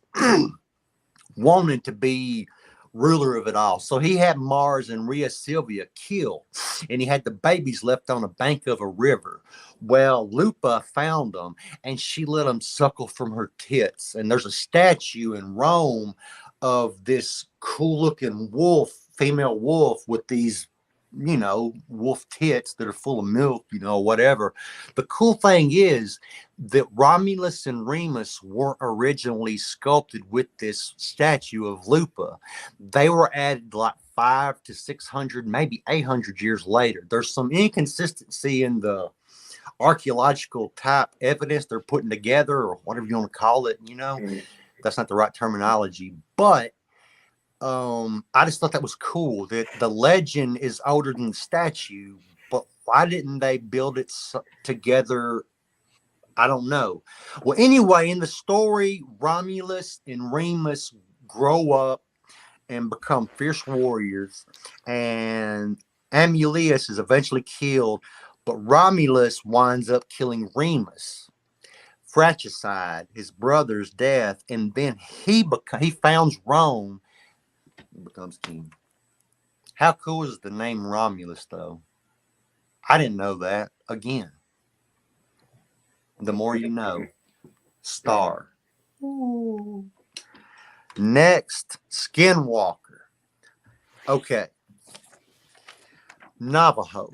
wanted to be ruler of it all. So he had Mars and Rhea Silvia killed, and he had the babies left on a bank of a river. Well, Lupa found them, and she let them suckle from her tits. And there's a statue in Rome of this cool-looking wolf, female wolf, with these, wolf tits that are full of milk, whatever. The cool thing is that Romulus and Remus weren't originally sculpted with this statue of Lupa. They were added like 500 to 600, maybe 800 years later. There's some inconsistency in the archaeological type evidence they're putting together, or whatever you want to call it. That's not the right terminology, but I just thought that was cool that the legend is older than the statue. But why didn't they build it together? I don't know. Well, anyway, in the story, Romulus and Remus grow up and become fierce warriors, and Amulius is eventually killed, but Romulus winds up killing Remus. Fratricide, his brother's death, and then he founds Rome, becomes king. How cool is the name Romulus, though? I didn't know that. Again, the more you know. Star. Ooh. Next, Skinwalker. Okay. Navajo.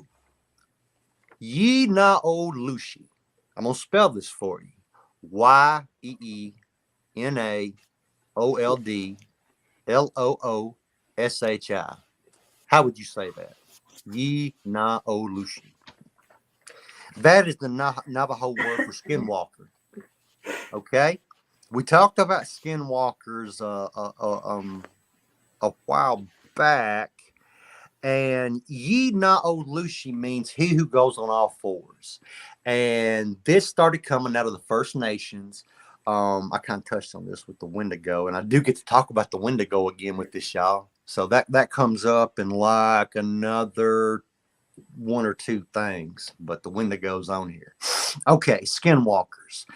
Ye na o Lushi. I'm going to spell this for you. YEENAOLDLOOSHI. How would you say that? Ye na o Lushi. That is the Navajo word for skinwalker. Okay? We talked about skinwalkers a while back, and Ye na o Lushi means he who goes on all fours. And this started coming out of the First Nations. I kind of touched on this with the Wendigo, and I do get to talk about the Wendigo again with this, y'all. So that comes up in like another one or two things, but the Wendigo's on here. Okay, skinwalkers.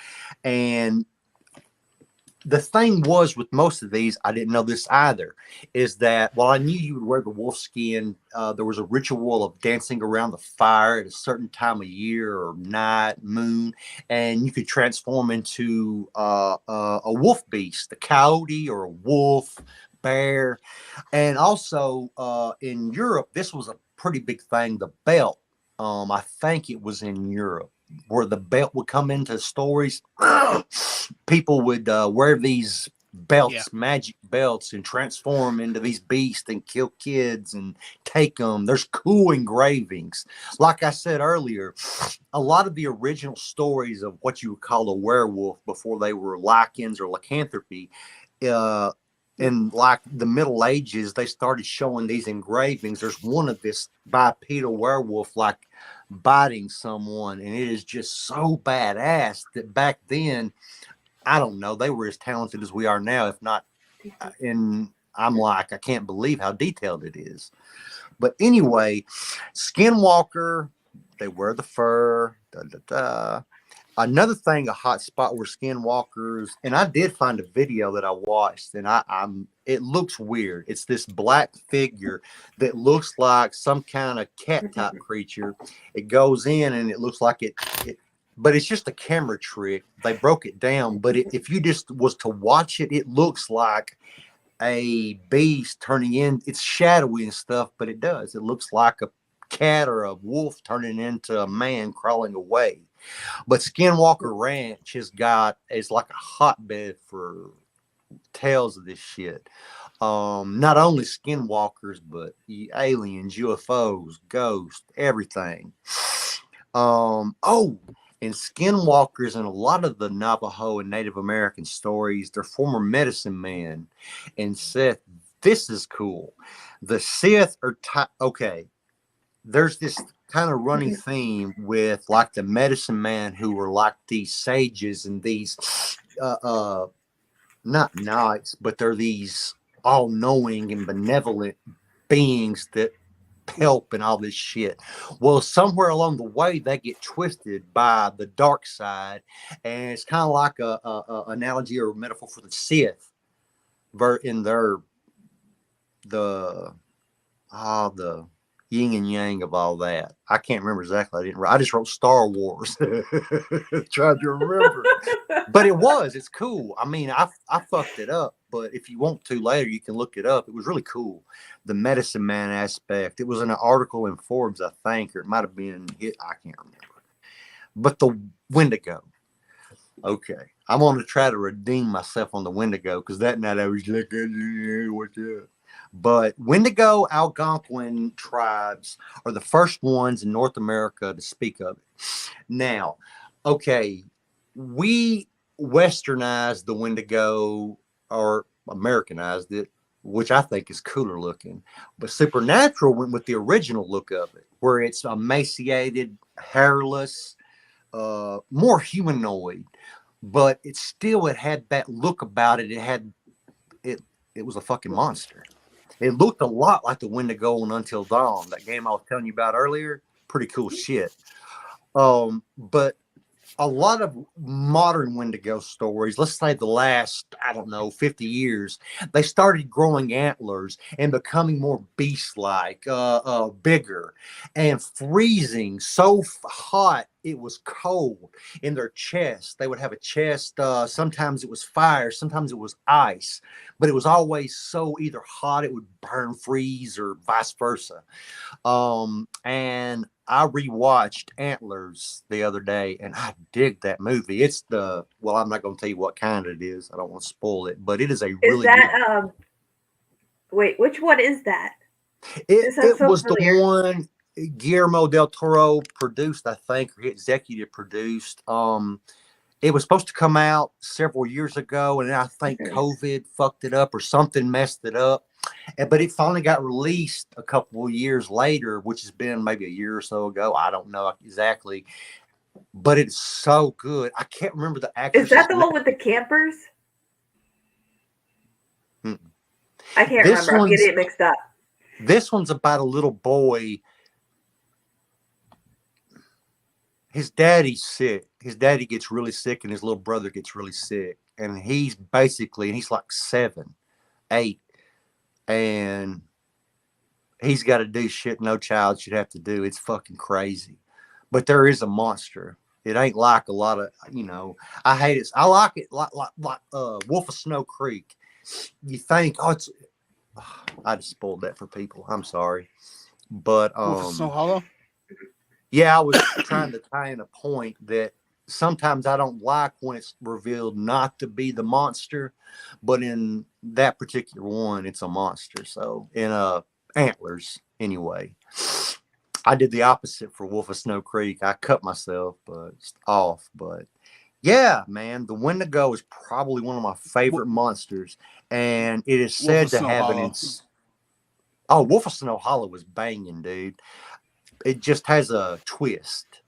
And the thing was with most of these, I didn't know this either, is that while I knew you would wear the wolf skin, there was a ritual of dancing around the fire at a certain time of year or night, moon, and you could transform into a wolf beast, a coyote or a wolf, bear. And also in Europe, this was a pretty big thing, the belt. I think it was in Europe where the belt would come into stories. People would wear these belts, magic belts, and transform into these beasts and kill kids and take them. There's cool engravings. Like I said earlier, a lot of the original stories of what you would call a werewolf before they were lichens or lycanthropy, in like the Middle Ages, they started showing these engravings. There's one of this bipedal werewolf like biting someone, and it is just so badass that back then, I don't know, they were as talented as we are now, if not. And I'm like, I can't believe how detailed it is. But anyway, Skinwalker, they wear the fur. Another thing, a hot spot were skinwalkers, and I did find a video that I watched, and it looks weird. It's this black figure that looks like some kind of cat type creature. It goes in and it looks like it but it's just a camera trick. They broke it down, but if you just was to watch it, it looks like a beast turning in. It's shadowy and stuff, but it does. It looks like a cat or a wolf turning into a man crawling away. But Skinwalker Ranch is like a hotbed for tales of this shit. Not only skinwalkers, but aliens, UFOs, ghosts, everything. And skinwalkers in a lot of the Navajo and Native American stories, they're former medicine men. And Seth, this is cool. The Sith are okay. There's this kind of running theme with like the medicine man who were like these sages and these not knights, but they're these all-knowing and benevolent beings that help and all this shit. Well, somewhere along the way they get twisted by the dark side, and it's kind of like a analogy or a metaphor for the Sith in their the the yin and yang of all that. I can't remember exactly. I just wrote Star Wars. Trying to remember. But it's cool. I mean, I fucked it up, but if you want to later, you can look it up. It was really cool. The medicine man aspect. It was in an article in Forbes, I think, or it might have been it. I can't remember. But the Wendigo. Okay. I'm going to try to redeem myself on the Wendigo because that night I was like, what's up? But Wendigo Algonquin tribes are the first ones in North America to speak of it. Now, okay, we westernized the Wendigo or Americanized it, which I think is cooler looking. But Supernatural went with the original look of it, where it's emaciated, hairless, more humanoid, but it had that look about it. It was a fucking monster. It looked a lot like the Wendigo in Until Dawn, that game I was telling you about earlier. Pretty cool shit. But a lot of modern Wendigo stories, let's say the last, 50 years, they started growing antlers and becoming more beast-like, bigger, and freezing so hot it was cold in their chest. They would have a chest, sometimes it was fire, sometimes it was ice, but it was always so either hot it would burn, freeze, or vice versa. And I rewatched Antlers the other day, and I dig that movie. It's I'm not going to tell you what kind it is. I don't want to spoil it, but it is a really good. Wait, which one is that? It was familiar. The one Guillermo del Toro produced, I think, or executive produced. It was supposed to come out several years ago, and I think COVID fucked it up or something messed it up. But it finally got released a couple of years later, which has been maybe a year or so ago. I don't know exactly, but it's so good. I can't remember the actress. Is that the one with the campers? I can't remember. I'm getting it mixed up. This one's about a little boy. His daddy's sick. His daddy gets really sick, and his little brother gets really sick. And he's like 7, 8. And he's got to do shit no child should have to do. It's fucking crazy. But there is a monster. It ain't like a lot of, I hate it. I like it like Wolf of Snow Creek. You think, I just spoiled that for people. I'm sorry. But Wolf of Snow Hollow? Yeah, I was trying to tie in a point that sometimes I don't like when it's revealed not to be the monster, but in that particular one, it's a monster. So in Antlers, anyway, I did the opposite for Wolf of Snow Creek. I cut myself, but it's off. But yeah, man, the Wendigo is probably one of my favorite monsters, and it is said to have Wolf of Snow Hollow was banging, dude. It just has a twist.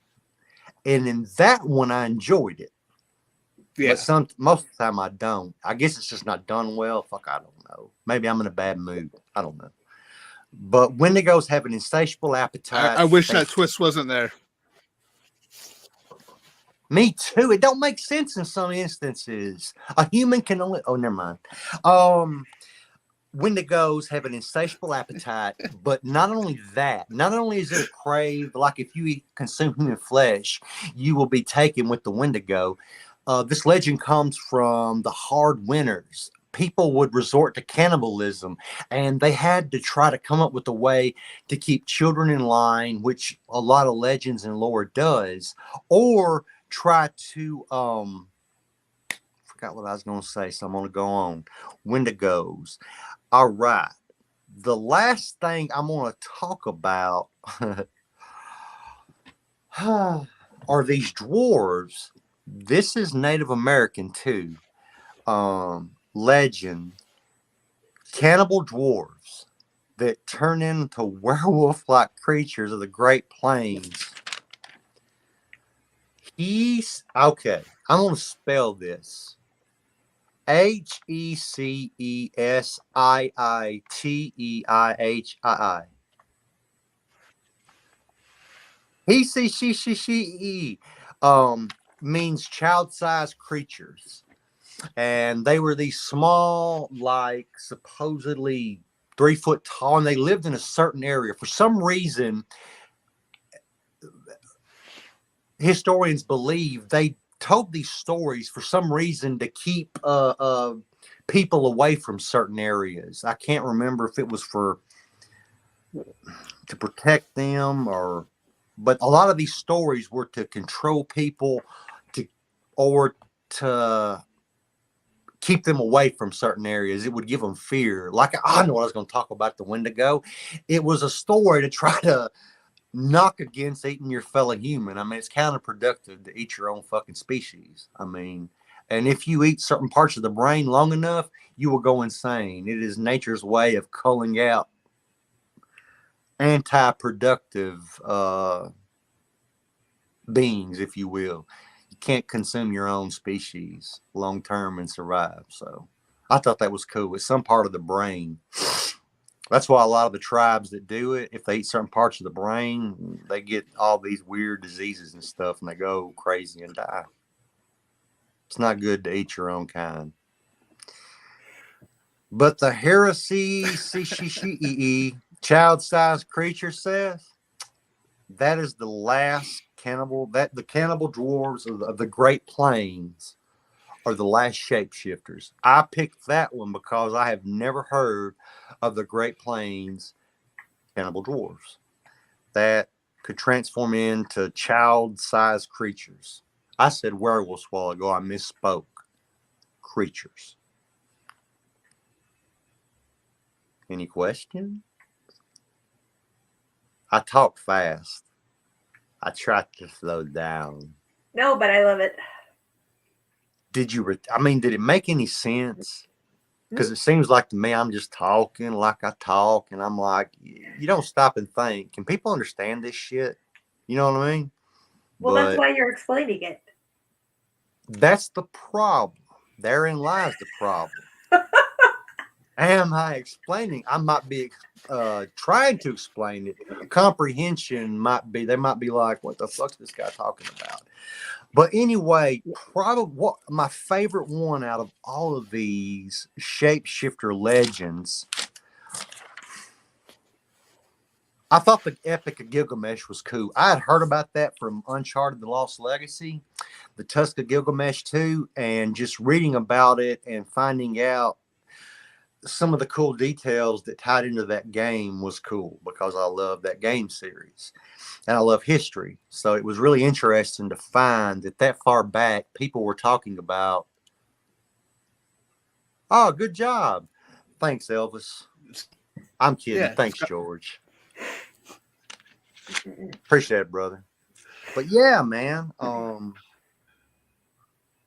And in that one, I enjoyed it. Yeah. But most of the time, I don't. I guess it's just not done well. Fuck, I don't know. Maybe I'm in a bad mood. I don't know. But Wendigos have an insatiable appetite. I wish that twist wasn't there. Me too. It don't make sense in some instances. A human can only... Oh, never mind. Wendigos have an insatiable appetite, but not only is it a crave, like if you consume human flesh, you will be taken with the Wendigo. This legend comes from the hard winters. People would resort to cannibalism, and they had to try to come up with a way to keep children in line, which a lot of legends and lore does, or try to forgot what I was going to say, so I'm going to go on. Wendigos. All right. The last thing I'm going to talk about are these dwarves. This is Native American too. Legend. Cannibal dwarves that turn into werewolf-like creatures of the Great Plains. Okay. I'm going to spell this. Hecesiitii. He means child-sized creatures. And they were these small, like supposedly 3 foot tall, and they lived in a certain area. For some reason, historians believe they told these stories for some reason to keep people away from certain areas. I can't remember if it was to protect them but a lot of these stories were to control people or to keep them away from certain areas. It would give them fear. Like, I know what I was going to talk about the Wendigo. It was a story to try to knock against eating your fellow human. I mean, it's counterproductive to eat your own fucking species. I mean, and if you eat certain parts of the brain long enough, you will go insane. It is nature's way of culling out anti-productive beings, if you will. You can't consume your own species long term and survive. So I thought that was cool. It's some part of the brain. That's why a lot of the tribes that do it, if they eat certain parts of the brain, they get all these weird diseases and stuff, and they go crazy and die. It's not good to eat your own kind. But the heresy, child-sized creature, Seth, that is the last cannibal. The cannibal dwarves of the Great Plains are the last shapeshifters. I picked that one because I have never heard of the Great Plains cannibal dwarves that could transform into child-sized creatures. I said werewolves a while ago. I misspoke. Creatures. Any questions? I talk fast. I try to slow down. No, but I love it. Did it make any sense? Because it seems like to me, I'm just talking like I talk, and I'm like, you don't stop and think. Can people understand this shit? You know what I mean? Well, that's why you're explaining it. That's the problem. Therein lies the problem. Am I explaining? I might be trying to explain it. Comprehension might be, they might be like, what the fuck's this guy talking about? But anyway, probably what my favorite one out of all of these shapeshifter legends, I thought the Epic of Gilgamesh was cool. I had heard about that from Uncharted: The Lost Legacy, the Tusk of Gilgamesh 2, and just reading about it and finding out some of the cool details that tied into that game was cool because I love that game series and I love history. So it was really interesting to find that far back people were talking about. Oh, good job. Thanks, Elvis. I'm kidding. Yeah. Thanks, George. Appreciate it, brother. But yeah, man.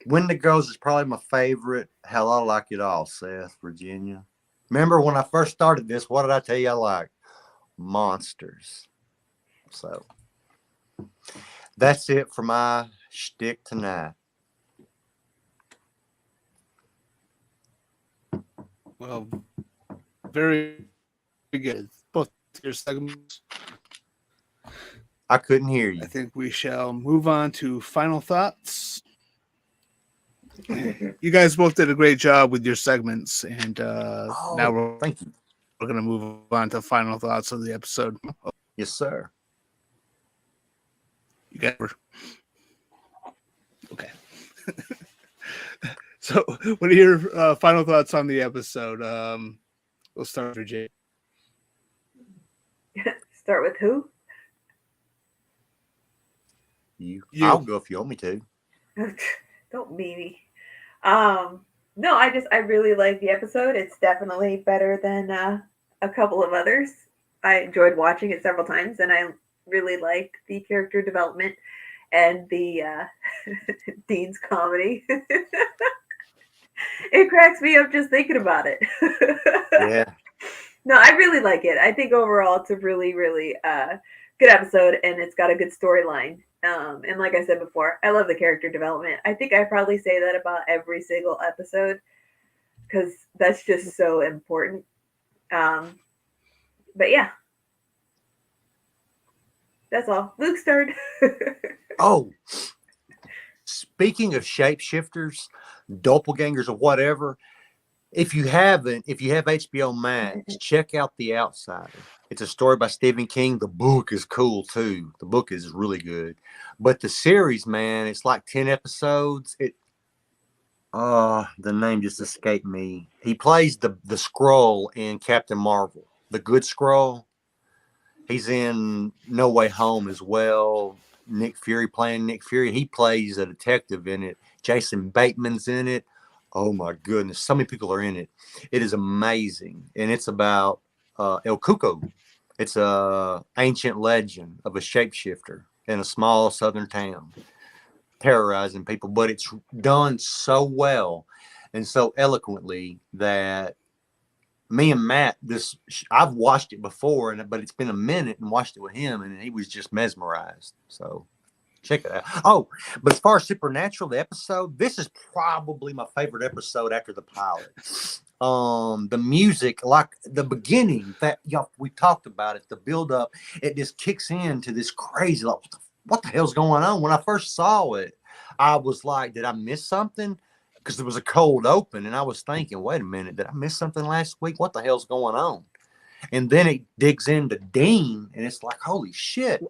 Wendigos is probably my favorite. Hell, I like it all, Seth, Virginia. Remember when I first started this, what did I tell you I like? Monsters. So that's it for my shtick tonight. Well, very good. Both your segments. I couldn't hear you. I think we shall move on to final thoughts. You guys both did a great job with your segments, and now we're going to move on to final thoughts of the episode. Yes, sir. You guys were okay. So, what are your final thoughts on the episode? We'll start with Jay. Start with who? You. I'll go if you want me to. Don't be me. No, I really like the episode. It's definitely better than a couple of others. I enjoyed watching it several times, and I really liked the character development and the Dean's comedy. It cracks me up just thinking about it. Yeah. No, I really like it. I think overall it's a really, really good episode, and it's got a good storyline. And like I said before, I love the character development. I think I probably say that about every single episode because that's just so important. But yeah, that's all. Luke's turn. Oh, speaking of shapeshifters, doppelgangers, or whatever, if you have HBO Max, check out The Outsider. It's a story by Stephen King. The book is cool too. The book is really good. But the series, man, it's like 10 episodes. The name just escaped me. He plays the Skrull in Captain Marvel, the good Skrull. He's in No Way Home as well. Nick Fury playing Nick Fury. He plays a detective in it. Jason Bateman's in it. Oh my goodness, so many people are in it. It is amazing, and it's about El Cuco. It's a ancient legend of a shapeshifter in a small southern town, terrorizing people. But it's done so well and so eloquently that me and Matt, I've watched it before, but it's been a minute and watched it with him, and he was just mesmerized. So check it out. Oh, but as far as Supernatural, the episode, this is probably my favorite episode after the pilot. The music, like the beginning, that we talked about it, the build up, it just kicks into this crazy, like, what the hell's going on? When I first saw it, I was like, did I miss something? Because there was a cold open, and I was thinking, wait a minute, did I miss something last week? What the hell's going on? And then it digs into Dean, and it's like, holy shit.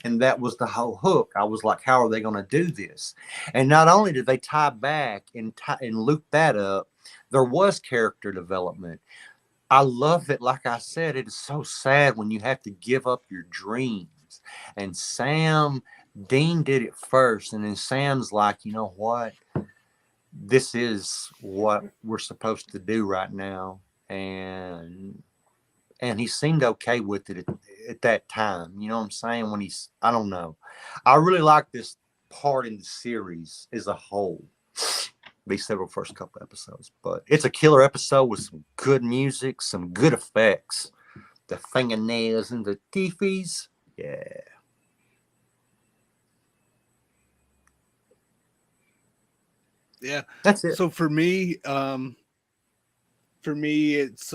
And that was the whole hook. I was like, how are they going to do this? And not only did they tie back and loop that up, there was character development. I love it. Like I said, it is so sad when you have to give up your dreams. And Dean did it first. And then Sam's like, you know what? This is what we're supposed to do right now. And he seemed okay with it at that time. You know what I'm saying? I don't know. I really like this part in the series as a whole. These several first couple episodes, but it's a killer episode with some good music, some good effects. The fingernails and the teethies. Yeah. Yeah. That's it. So for me, it's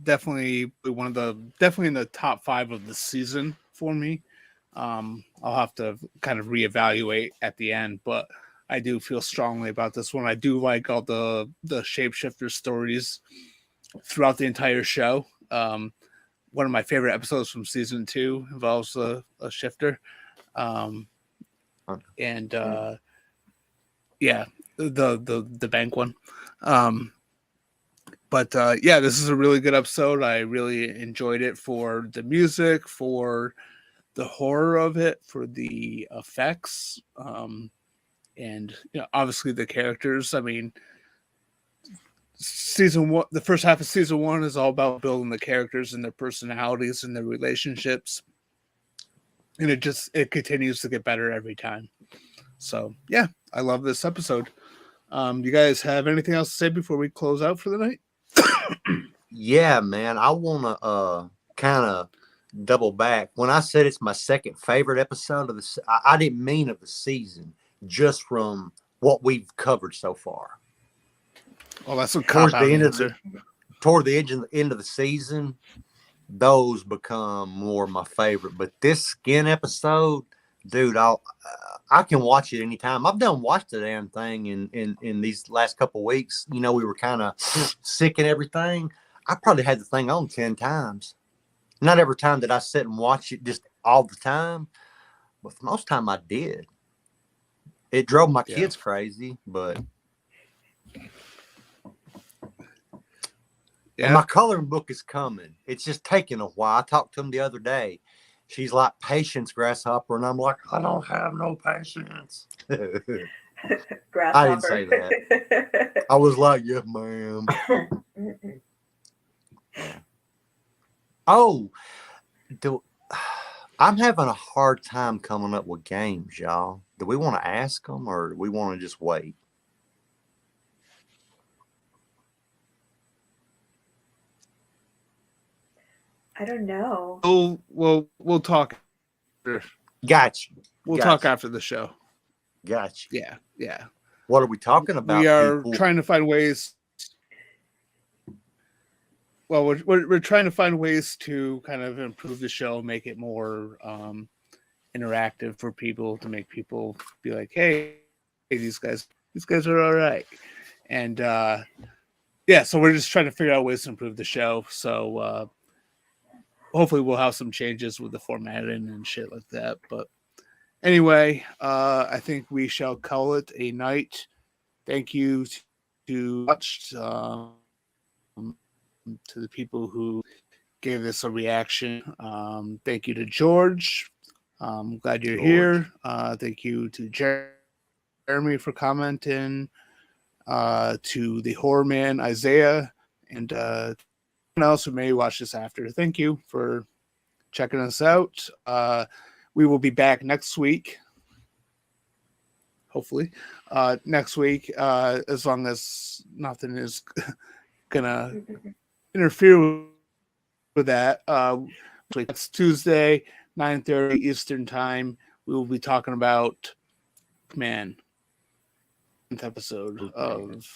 definitely definitely in the top 5 of the season for me. I'll have to kind of reevaluate at the end, but I do feel strongly about this one. I do like all the shapeshifter stories throughout the entire show. One of my favorite episodes from season 2 involves a shifter. And yeah, the bank one. But yeah, this is a really good episode. I really enjoyed it for the music, for the horror of it, for the effects, and obviously the characters. I mean, season 1, the first half of season 1 is all about building the characters and their personalities and their relationships, and it continues to get better every time. So yeah, I love this episode. You guys have anything else to say before we close out for the night? Yeah, man. I want to kind of double back. When I said it's my second favorite episode of I didn't mean of the season, just from what we've covered so far. Well, that's a Towards cop-out the end answer. Toward the end of the season, those become more my favorite. But this skin episode, dude, I can watch it anytime. I've done watched the damn thing in these last couple of weeks. We were kind of sick and everything. I probably had the thing on 10 times. Not every time that I sit and watch it just all the time, but most time I did. It drove my kids crazy, but and my coloring book is coming. It's just taking a while. I talked to him the other day. She's like, patience, Grasshopper. And I'm like, I don't have no patience. Grasshopper. I didn't say that. I was like, yes, ma'am. Oh, I'm having a hard time coming up with games, y'all. Do we want to ask them or do we want to just wait? I don't know. We'll talk. Gotcha. We'll talk after the show. Gotcha. Yeah. What are we talking about? We are trying to find ways. Well, we're trying to find ways to kind of improve the show, make it more interactive for people, to make people be like, hey, these guys are all right. And yeah, so we're just trying to figure out ways to improve the show. So hopefully we'll have some changes with the formatting and shit like that. But anyway, I think we shall call it a night. Thank you to watched, to the people who gave this a reaction. Thank you to George. I'm glad you're here. Thank you to Jeremy for commenting. To the horror man Isaiah, and anyone else who may watch this after. Thank you for checking us out. We will be back next week. Hopefully, next week, as long as nothing is gonna interfere with that. It's Tuesday, 9:30 Eastern time. We will be talking about episode of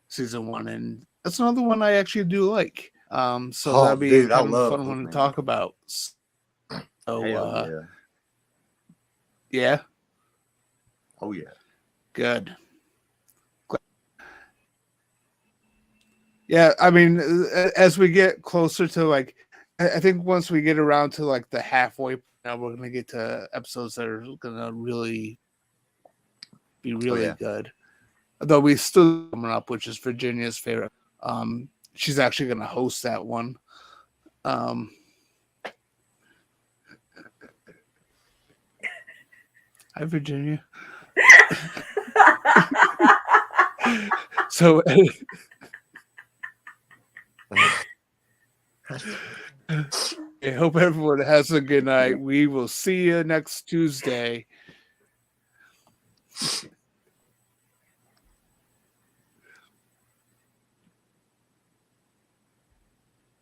season 1, and that's another one I actually do like. So that'll be kind of a fun one to talk about. So yeah. Oh yeah. Good. Yeah, I mean, as we get closer to like, I think once we get around to like the halfway, now we're gonna get to episodes that are gonna really be really good. Though we still coming up, which is Virginia's favorite. She's actually gonna host that one. Hi, Virginia. So I hope everyone has a good night. We will see you next Tuesday.